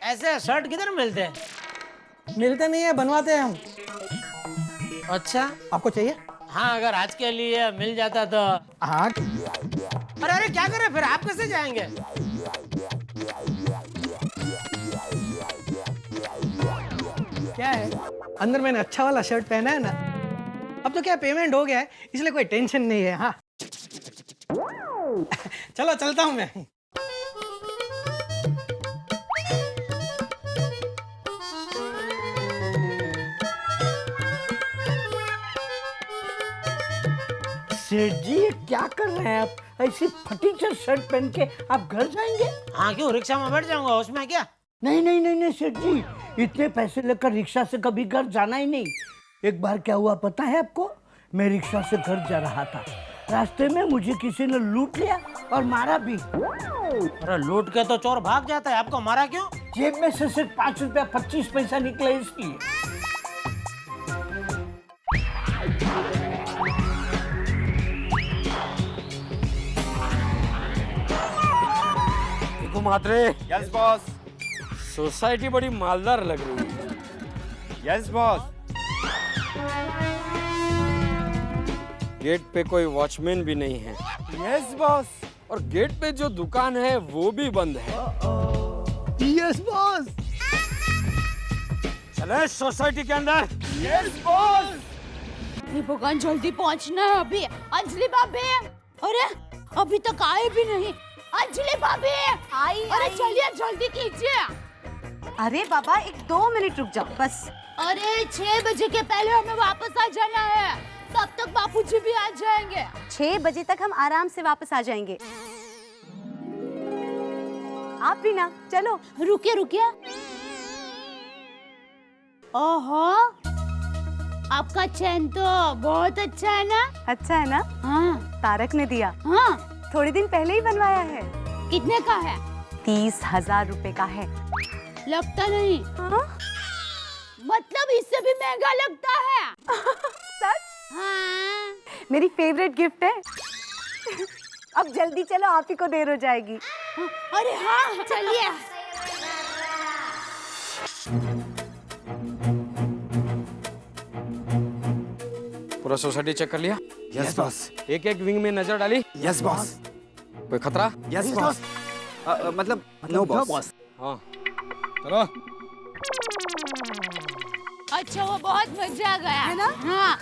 ऐसे शर्ट किधर मिलते हैं? मिलते नहीं है, बनवाते हैं हम। अच्छा आपको चाहिए? हाँ अगर आज के लिए मिल जाता तो। हाँ। अरे अरे क्या करें फिर, आप कैसे जाएंगे? क्या है, अंदर मैंने अच्छा वाला शर्ट पहना है ना, अब तो क्या पेमेंट हो गया है इसलिए कोई टेंशन नहीं है। हाँ चलो चलता हूँ मैं। सेठ जी ये क्या कर रहे हैं आप? ऐसी फटी शर्ट पहन के आप घर जाएंगे? हाँ क्यों, रिक्शा में बैठ जाऊंगा, उसमें क्या? नहीं नहीं नहीं नहीं सेठ जी, इतने पैसे लेकर रिक्शा से कभी घर जाना ही नहीं। एक बार क्या हुआ पता है आपको? मैं रिक्शा से घर जा रहा था, रास्ते में मुझे किसी ने लूट लिया और मारा भी। अरे लूट के तो चोर भाग जाता है, आपको मारा क्यों? जेब में से सिर्फ 5 रुपया 25 पैसा निकला इसलिए। मात्रे। Yes boss. सोसाइटी बड़ी मालदार लग रही है। Yes boss. गेट पे कोई वॉचमैन भी नहीं है। Yes boss. और गेट पे जो दुकान है वो भी बंद है। Yes boss. चले सोसाइटी के अंदर। Yes boss. ये भगवान जल्दी पहुंचना है अभी। अंजलि भाभी, अरे अभी तक आए भी नहीं। अंजलि भाभी आई, अरे चलिए जल्दी कीजिए। अरे बाबा 1-2 मिनट रुक जाओ बस। अरे 6 बजे के पहले हमें वापस आ जाना है, तब तक बापूजी भी आ जाएंगे। 6 बजे तक हम आराम से वापस आ जाएंगे। आप भी ना चलो। रुकिए रुकिए। ओहो, आपका चैन तो बहुत अच्छा है ना? अच्छा है ना? हाँ। तारक ने दिया। हाँ। थोड़े दिन पहले ही बनवाया है। कितने का है? 30,000 रुपए का है। लगता नहीं। हाँ? मतलब इससे भी महंगा लगता है। सच? हाँ। मेरी फेवरेट गिफ्ट है। अब जल्दी चलो, आप ही को देर हो जाएगी। अरे हाँ चलिए। पूरा सोसाइटी चेक कर लिया? Yes boss. एक एक विंग में नजर डाली? Yes boss. कोई खतरा? Yes boss. मतलब नो बॉस। हाँ चलो। अच्छा वो बहुत मजा आ गया है ना? हाँ।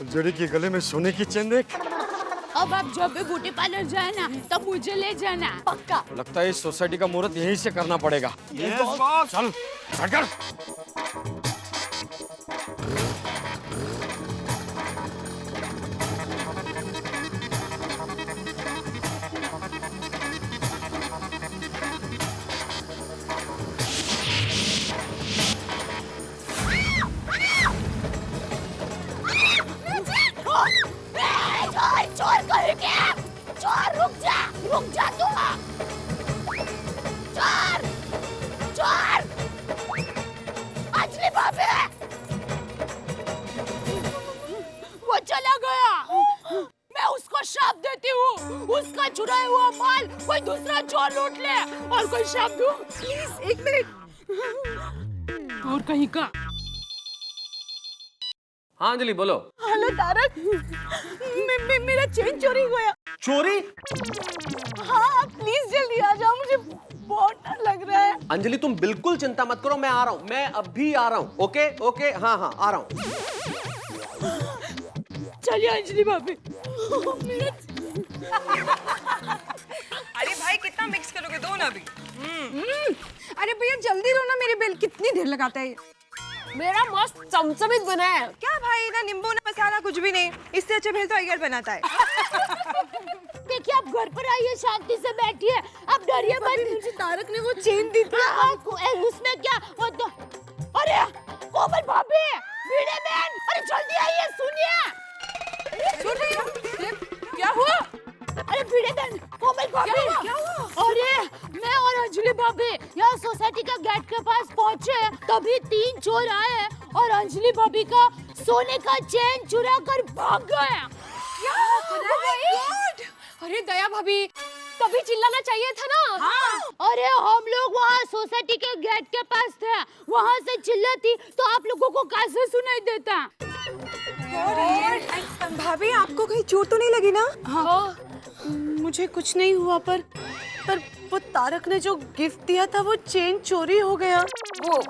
जड़ी के गले में सोने की चेन देख। अब आप जब भी ब्यूटी पार्लर जाए ना तब मुझे ले जाना पक्का। लगता है इस सोसाइटी का मुहूर्त यहीं से करना पड़ेगा। Yes boss. चल चढ़। चोर करके, चोर रुक जा तू। चोर, चोर, अंजलि भाभी, वो चला गया। मैं उसको श्राप देती हूँ, उसका चुराया हुआ माल कोई दूसरा चोर लूट ले और कोई श्राप दूँ। Please 1 minute. और कहीं का। हाँ अंजलि बोलो। हेलो तारक, मेरा चेन चोरी गया। चोरी? हाँ प्लीज जल्दी आ जाओ, मुझे बहुत डर लग रहा है। अंजलि तुम बिल्कुल चिंता मत करो, मैं आ रहा हूँ, मैं अभी आ रहा हूँ। ओके ओके हाँ हाँ आ रहा हूँ। चलिए अंजलि भाभी। अरे भाई कितना मिक्स करोगे, दो ना अभी। अरे भैया जल्दी दो ना, मेरी बेल कितनी देर लगाता है। मेरा मस्त चमचमित बना है। क्या भाई, ना नींबू ना मसाला कुछ भी नहीं, इससे अच्छा भेल तो अय्यर बनाता है। देखिए आप घर पर आइए, शांति से बैठिए, आप डरिए मत। मुझे तारक ने वो चेन दी थी। उसमें क्या वो तो, अरे कोमल भाभी, वीणे बहन, अरे जल्दी आइए, सुनिए। सुन रही हो? क्या हुआ? अरे वीणे बहन, कोमल भाभी, क्या हुआ? अरे मैं और अंजलि भाभी यहाँ सोसाइटी का गेट के पास पहुँचे, तभी 3 चोर आए और अंजलि भाभी का सोने का चेन चुरा कर भाग गए। अरे दया भाभी, तभी चिल्लाना चाहिए था ना। हाँ। अरे हम लोग वहाँ सोसाइटी के गेट के पास थे, वहाँ से चिल्लाती तो आप लोगों को कैसे सुनाई देता? भाभी आपको कहीं चोट तो नहीं लगी ना? हाँ, मुझे कुछ नहीं हुआ, पर वो तारक ने जो गिफ्ट दिया था वो चेन चोरी हो गया। वो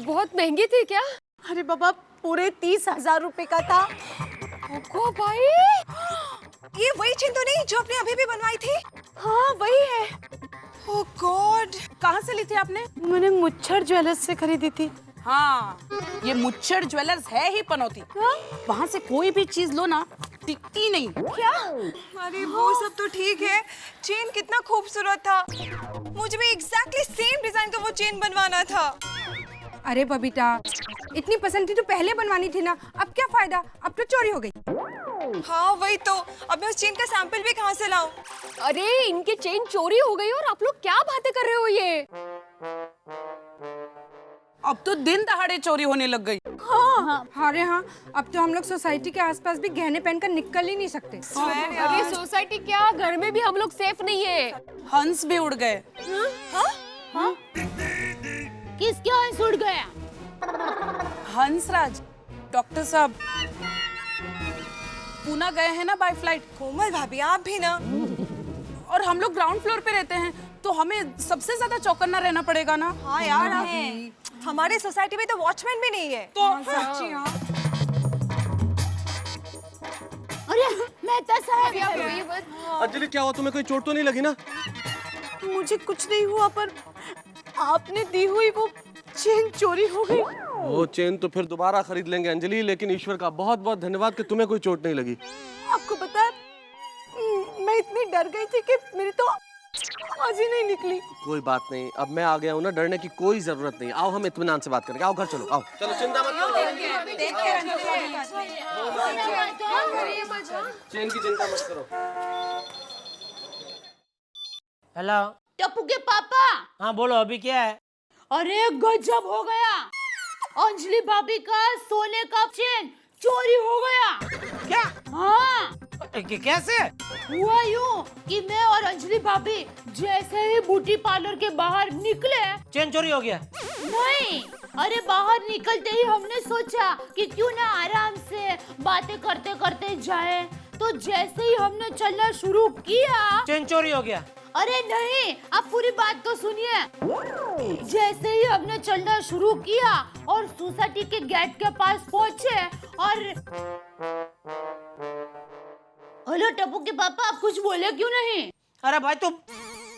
बहुत महंगी थी क्या? अरे बाबा पूरे 30,000 रुपए का था। ओको भाई, ये वही चेन तो नहीं जो आपने अभी भी बनवाई थी? हाँ वही है। ओह गॉड, कहाँ से ली थी आपने? मैंने मुच्छर ज्वेलर्स से खरीदी थी। हाँ, ये मुच्छड़ ज्वेलर्स है ही पनौती। वहाँ से कोई भी चीज लो ना, टिकती नहीं। क्या? अरे वो सब तो ठीक है, चेन कितना खूबसूरत था। मुझे भी एग्जैक्टली सेम डिजाइन का वो चेन बनवाना था। अरे बबीता, इतनी पसंद थी तो पहले बनवानी थी ना, अब क्या फायदा, अब तो चोरी हो गई। हाँ वही तो, अब मैं उस चेन का सैंपल भी कहाँ से लाऊं? अरे इनके चेन चोरी हो गई और आप लोग क्या बातें कर रहे हो ये? अब तो दिन दहाड़े चोरी होने लग गई। हाँ, अरे हाँ, अब तो हम लोग सोसाइटी के आसपास भी गहने पहनकर निकल ही नहीं सकते। अरे सोसाइटी क्या, घर में भी हम लोग सेफ नहीं है। हंस भी उड़ गए। हाँ? किसके हंस उड़ गया? हंसराज, डॉक्टर साहब पूना गए हैं ना बाय फ्लाइट। कोमल भाभी आप भी ना। और हम लोग ग्राउंड फ्लोर पे रहते हैं, तो हमें सबसे ज्यादा चौकन्ना रहना पड़ेगा ना। हाँ यार, हमारे सोसाइटी में तो वॉचमैन भी नहीं है। तो सच्ची हाँ। अरे मेहता साहब, अंजलि क्या हुआ, तुम्हें कोई चोट तो नहीं लगी ना? मुझे कुछ नहीं हुआ, पर आपने दी हुई वो चेन चोरी हो गई। वो चेन तो फिर दोबारा खरीद लेंगे अंजलि, लेकिन ईश्वर का बहुत बहुत धन्यवाद कि तुम्हें कोई चोट नहीं लगी। आपको पता है, मैं इतनी डर गई थी कि मेरी तो आवाज ही नहीं निकली। कोई बात नहीं, अब मैं आ गया हूँ ना, डरने की कोई जरूरत नहीं। आओ हम इत्मीनान से बात करेंगे। आओ घर चलो, आओ चलो, चिंता मत करो, चेन की चिंता मत करो। हेलो टप्पू के पापा। हाँ बोलो, अभी क्या है? अरे गजब हो गया, अंजलि भाभी का सोने का चेन चोरी हो गया। क्या? हाँ। कैसे? हुआ यूं कि मैं और अंजलि भाभी जैसे ही ब्यूटी पार्लर के बाहर निकले, चेन चोरी हो गया? नहीं, अरे बाहर निकलते ही हमने सोचा कि क्यों ना आराम से बातें करते करते जाए। तो जैसे ही हमने चलना शुरू किया, चेन चोरी हो गया? अरे नहीं, आप पूरी बात तो सुनिए। जैसे ही हमने चलना शुरू किया और सोसाइटी के गेट के पास पहुंचे और हेलो टप्पू के पापा, आप कुछ बोले क्यों नहीं? अरे भाई तुम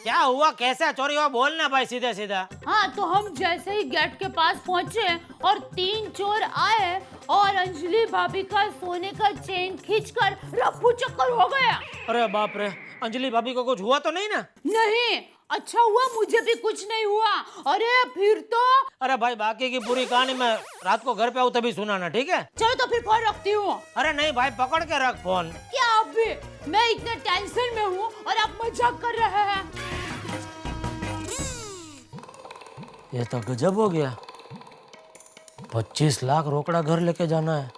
क्या हुआ, कैसे चोरी हुआ, बोलना भाई सीधा सीधा। हाँ, तो हम जैसे ही गेट के पास पहुंचे और 3 चोर आए और अंजलि भाभी का सोने का चेन खींचकर रफू चक्कर हो गया। अरे बाप रे, अंजलि भाभी को कुछ हुआ तो नहीं ना? नहीं, अच्छा हुआ मुझे भी कुछ नहीं हुआ। अरे फिर तो अरे भाई बाकी की पूरी कहानी मैं रात को घर पे आऊँ तभी सुनाना, ठीक है? चलो तो फिर फोन रखती हूँ। अरे नहीं भाई, पकड़ के रख फोन। क्या आप भी? मैं इतने टेंशन में हूँ और आप मजाक कर रहे हैं। ये तो गजब हो गया, 25 लाख रोकड़ा घर लेके जाना है।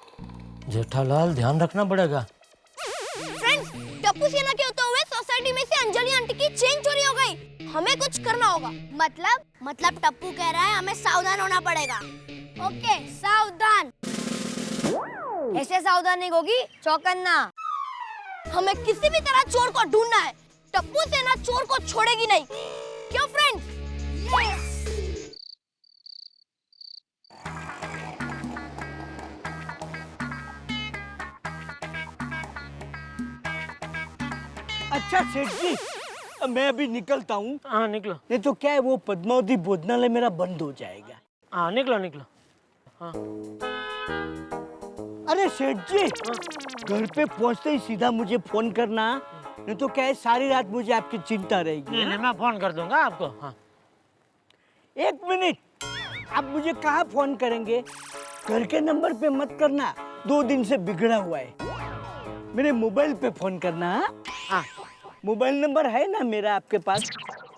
जेठालाल ध्यान रखना पड़ेगा। फ्रेंड्स, टप्पू सेना के होते हुए सोसाइटी में से अंजलि आंटी की चेन चोरी हो गई। हमें कुछ करना होगा। मतलब टप्पू कह रहा है हमें सावधान होना पड़ेगा। ओके, सावधान। ऐसे सावधान नहीं होगी, चौकन्ना। हमें किसी भी तरह चोर को ढूंढना है। टप्पू सेना चोर को छोड़ेगी नहीं। क्यों फ्रेंड्स? यस। अच्छा सेठ जी, मैं अभी निकलता हूँ। हाँ निकलो। नहीं तो क्या है, वो पद्मावती भोजनालय मेरा बंद हो जाएगा। हाँ निकलो निकलो। हाँ। अरे सेठ जी, घर पे पहुँचते ही सीधा मुझे फोन करना, नहीं तो क्या है सारी रात मुझे आपकी चिंता रहेगी। नहीं, मैं फोन कर दूंगा आपको। हाँ। 1 मिनट, आप मुझे कहाँ फोन करेंगे? घर के नंबर पे मत करना, 2 दिन से बिगड़ा हुआ है। मेरे मोबाइल पे फोन करना। हाँ, मोबाइल नंबर है ना मेरा आपके पास?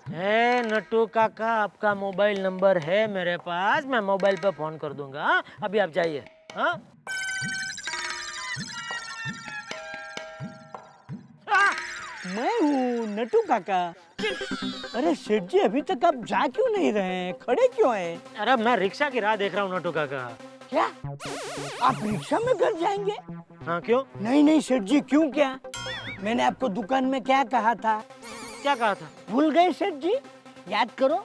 है नट्टू काका, आपका मोबाइल नंबर है मेरे पास, मैं मोबाइल पे फोन कर दूंगा। हाँ? अभी आप जाइए। हाँ? मैं हूँ नट्टू काका। अरे सेठ जी, अभी तक आप जा क्यों नहीं रहे हैं, खड़े क्यों हैं? अरे मैं रिक्शा की राह देख रहा हूँ नट्टू काका। क्या आप रिक्शा में घर जाएंगे? हाँ क्यों? नहीं नहीं सेठ जी, क्यों क्या? मैंने आपको दुकान में क्या कहा था? क्या कहा था? भूल गए सेठ जी? याद करो।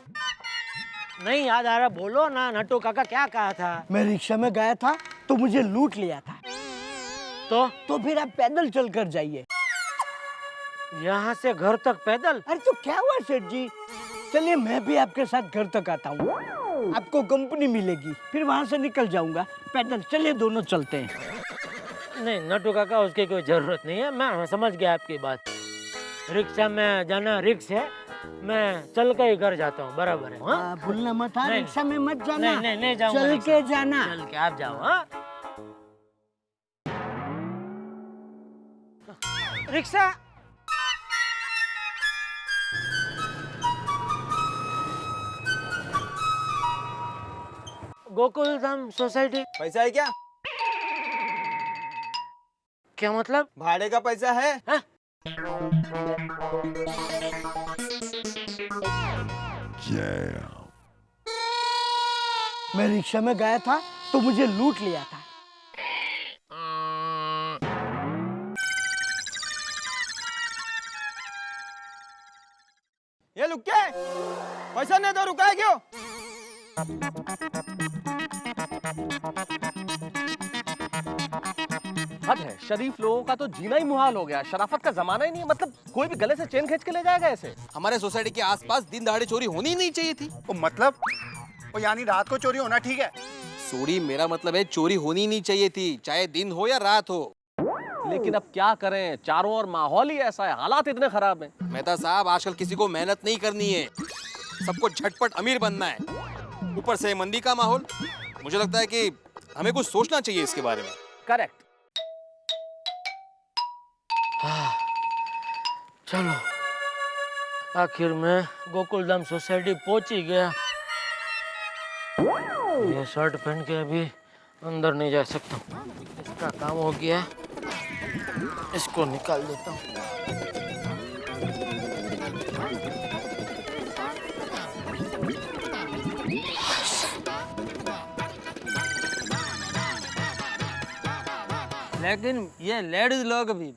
नहीं याद आ रहा, बोलो ना नट्टू काका, क्या कहा था? मैं रिक्शा में गया था तो मुझे लूट लिया था। तो फिर आप पैदल चल कर जाइए। यहाँ से घर तक पैदल? अरे तो क्या हुआ सेठ जी, चलिए मैं भी आपके साथ घर तक आता हूँ। आपको कंपनी मिलेगी, फिर वहां से निकल जाऊंगा पैदल। चलिए दोनों चलते हैं। नहीं नटू काका, उसकी कोई जरूरत नहीं है, मैं समझ गया आपकी बात। रिक्शा में जाना रिक्स है, मैं चल के ही घर जाता हूँ, बराबर है। हाँ? भूलना मत, हाँ, नहीं, रिक्शा में मत जाना। नहीं जाऊंगा। चल रिक्शा। के जाना। चल के आप जाओ। हाँ रिक्शा। गोकुल धाम सोसाइटी। पैसा है क्या? क्या मतलब? भाड़े का पैसा है? हाँ? मैं रिक्शा में गया था तो मुझे लूट लिया था। ये लुक के पैसा नहीं तो रुका है क्यों? हद है, शरीफ लोगों का तो जीना ही मुहाल हो गया। शराफत का जमाना ही नहीं है। मतलब कोई भी गले से चेन खींच के ले जाएगा ऐसे। हमारे सोसाइटी के आसपास दिन दहाड़े चोरी होनी ही नहीं चाहिए थी। मतलब यानी रात को चोरी होना ठीक है? सॉरी, मेरा मतलब है चोरी होनी ही नहीं चाहिए थी, चाहे दिन हो या रात हो। लेकिन अब क्या करें, चारों ओर माहौल ही ऐसा है, हालात इतने खराब हैं। मेहता साहब, आजकल किसी को मेहनत नहीं करनी है, सबको झटपट अमीर बनना है। ऊपर से मंदी का माहौल। मुझे लगता है कि हमें कुछ सोचना चाहिए इसके बारे में। करेक्ट। चलो, आखिर में गोकुलधाम सोसाइटी पहुंच ही गया। ये शर्ट पहन के अभी अंदर नहीं जा सकता, इसका काम हो गया, इसको निकाल देता हूँ। लेकिन ये लेडीज लोग भी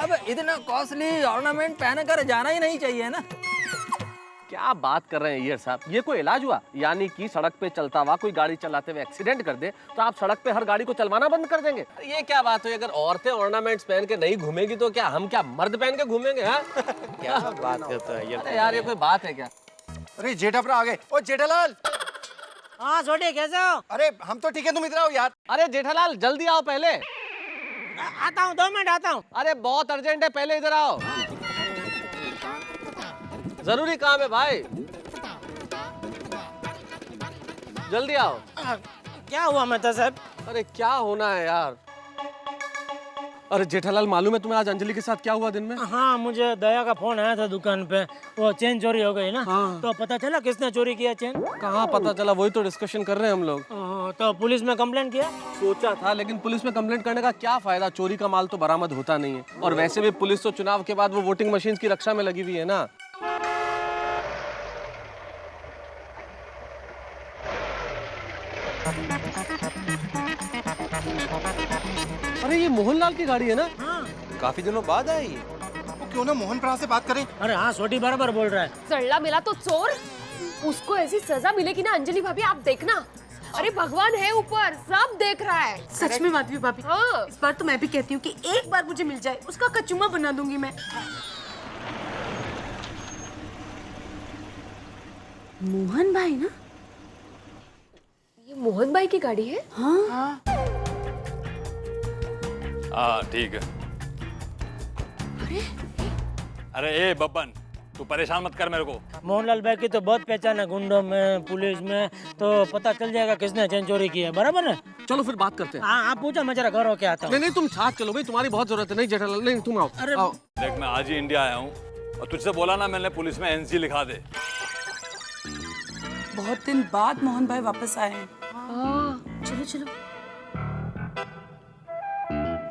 अब इतना कॉस्टली ऑर्नामेंट पहन कर जाना ही नहीं चाहिए ना। क्या बात कर रहे हैं ये साहब, ये कोई इलाज हुआ? यानी कि सड़क पे चलता हुआ कोई गाड़ी चलाते हुए एक्सीडेंट कर दे तो आप सड़क पे हर गाड़ी को चलवाना बंद कर देंगे? ये क्या बात हुई? अगर औरतें ऑर्नामेंट्स पहन के नहीं घूमेगी तो क्या हम क्या मर्द पहन के घूमेंगे? हाँ क्या बात करता है अरे यार, ये कोई बात है क्या? अरे जेठापरा आ गए। ओ जेठालाल। हाँ छोटे, कैसे हो? अरे हम तो ठीक है, तुम इधर आओ यार। अरे जेठालाल, जल्दी आओ पहले। आता हूँ, 2 मिनट आता हूँ। अरे बहुत अर्जेंट है, पहले इधर आओ, जरूरी काम है भाई, जल्दी आओ। क्या हुआ मेहता साहब? अरे क्या होना है यार। अरे जेठालाल, मालूम है तुम्हें आज अंजलि के साथ क्या हुआ दिन में? हाँ, मुझे दया का फोन आया था दुकान पे, वो चेन चोरी हो गई ना। हाँ। तो पता चला किसने चोरी किया चेन? कहाँ पता चला, वही तो डिस्कशन कर रहे हैं हम लोग। तो पुलिस में कंप्लेंट किया? सोचा था, लेकिन पुलिस में कंप्लेंट करने का क्या फायदा, चोरी का माल तो बरामद होता नहीं है। और वैसे भी पुलिस तो चुनाव के बाद वो वोटिंग मशीन की रक्षा में लगी हुई है ना। अरे ये मोहनलाल की गाड़ी है ना? हाँ। काफी दिनों बाद आई। वो क्यों ना मोहन प्रा से बात करें। अरे हाँ, छोटी बराबर बोल रहा है। सड़ला मिला तो चोर, उसको ऐसी सजा मिलेगी ना अंजलि भाभी, आप देखना। अरे भगवान है ऊपर, सब देख रहा है। सच में माधवी भाभी, हाँ। इस बार तो मैं भी कहती हूँ कि एक बार मुझे मिल जाए, उसका कचुम्मा बना दूंगी मैं। मोहन भाई ना? ये मोहन भाई की गाड़ी है? हाँ। हाँ ठीक है। अरे ए बब्बन, तू परेशान मत कर मेरे को। मोहनलाल भाई की तो बहुत पहचान है, गुंडों में, पुलिस में, तो पता चल जाएगा किसने चेन चोरी की है, बराबर है? चलो फिर बात करते हैं। हाँ, आप पूछो, मैं जरा घर होके आता हूँ। नहीं, तुम साथ चलो भाई, तुम्हारी बहुत जरूरत है। नहीं जेठालाल, नहीं तुम आओ। अरे आओ। देख, मैं आज ही इंडिया आया हूँ और तुझसे बोला ना मैंने पुलिस में एनसी लिखा दे। बहुत दिन बाद मोहन भाई वापस आए हैं। चलो चलो।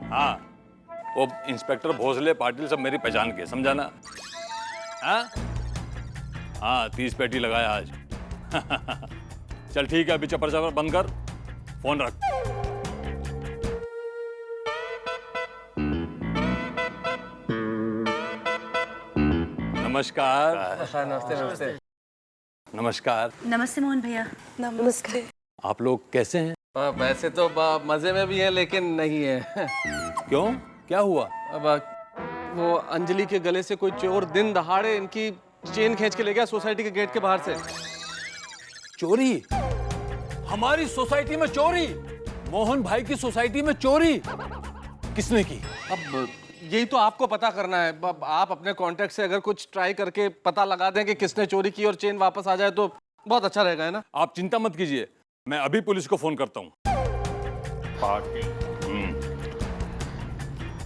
हाँ, वो इंस्पेक्टर भोसले पाटिल सब मेरी पहचान के, समझा ना? हाँ 30 पेटी लगाया आज। चल ठीक है, अभी चपर चपर बंद कर, फोन रख। नमस्कार। नमस्ते नमस्ते। नमस्कार। नमस्ते मोहन भैया। नमस्ते। आप लोग कैसे हैं? वैसे तो मजे में भी है लेकिन नहीं है। क्यों, क्या हुआ? अब वो अंजलि के गले से कोई चोर दिन दहाड़े इनकी चेन खींच के ले गया सोसाइटी के गेट के बाहर से। चोरी? हमारी सोसाइटी में चोरी? मोहन भाई की सोसाइटी में चोरी किसने की? अब यही तो आपको पता करना है। अब आप अपने कांटेक्ट से अगर कुछ ट्राई करके पता लगा दें कि किसने चोरी की और चेन वापस आ जाए तो बहुत अच्छा रहेगा, है ना? आप चिंता मत कीजिए, मैं अभी पुलिस को फोन करता हूँ।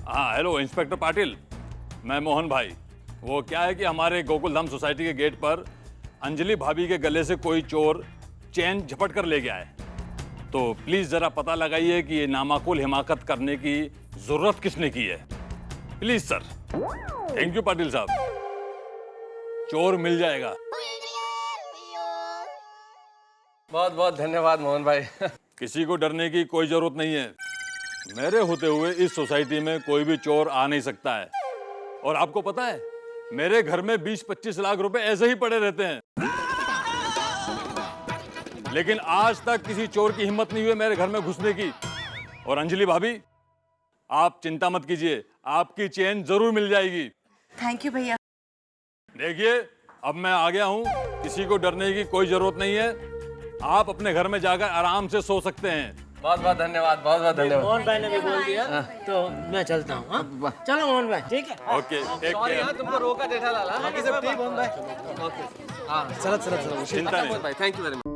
हाँ हेलो इंस्पेक्टर पाटिल, मैं मोहन भाई। वो क्या है कि हमारे गोकुलधाम सोसाइटी के गेट पर अंजलि भाभी के गले से कोई चोर चेन झपट कर ले गया है, तो प्लीज जरा पता लगाइए कि ये नामाकुल हिमाकत करने की जरूरत किसने की है। Please sir. Thank you Patil साहब, चोर मिल जाएगा। बहुत बहुत धन्यवाद मोहन भाई। किसी को डरने की कोई जरूरत नहीं है। मेरे होते हुए इस सोसाइटी में कोई भी चोर आ नहीं सकता है। और आपको पता है मेरे घर में 20-25 लाख रुपए ऐसे ही पड़े रहते हैं, लेकिन आज तक किसी चोर की हिम्मत नहीं हुई मेरे घर में घुसने की। और अंजलि भाभी आप चिंता मत कीजिए, आपकी चेन जरूर मिल जाएगी। थैंक यू भैया। देखिए अब मैं आ गया हूं, किसी को डरने की कोई जरूरत नहीं है। आप अपने घर में जाकर आराम से सो सकते हैं। बहुत बहुत धन्यवाद, बहुत बहुत धन्यवाद। मोहन भाई ने भी बोल दिया तो मैं चलता हूँ। हाँ? चलो मोहन भाई, ठीक है। Okay take sorry care. हाँ, तुमको रोका जेठालाल। हाँ? बाकी सब ठीक मोहन भाई। हाँ चलो चलो चलो, चिंता नहीं। भाई थैंक यू वेरी मच।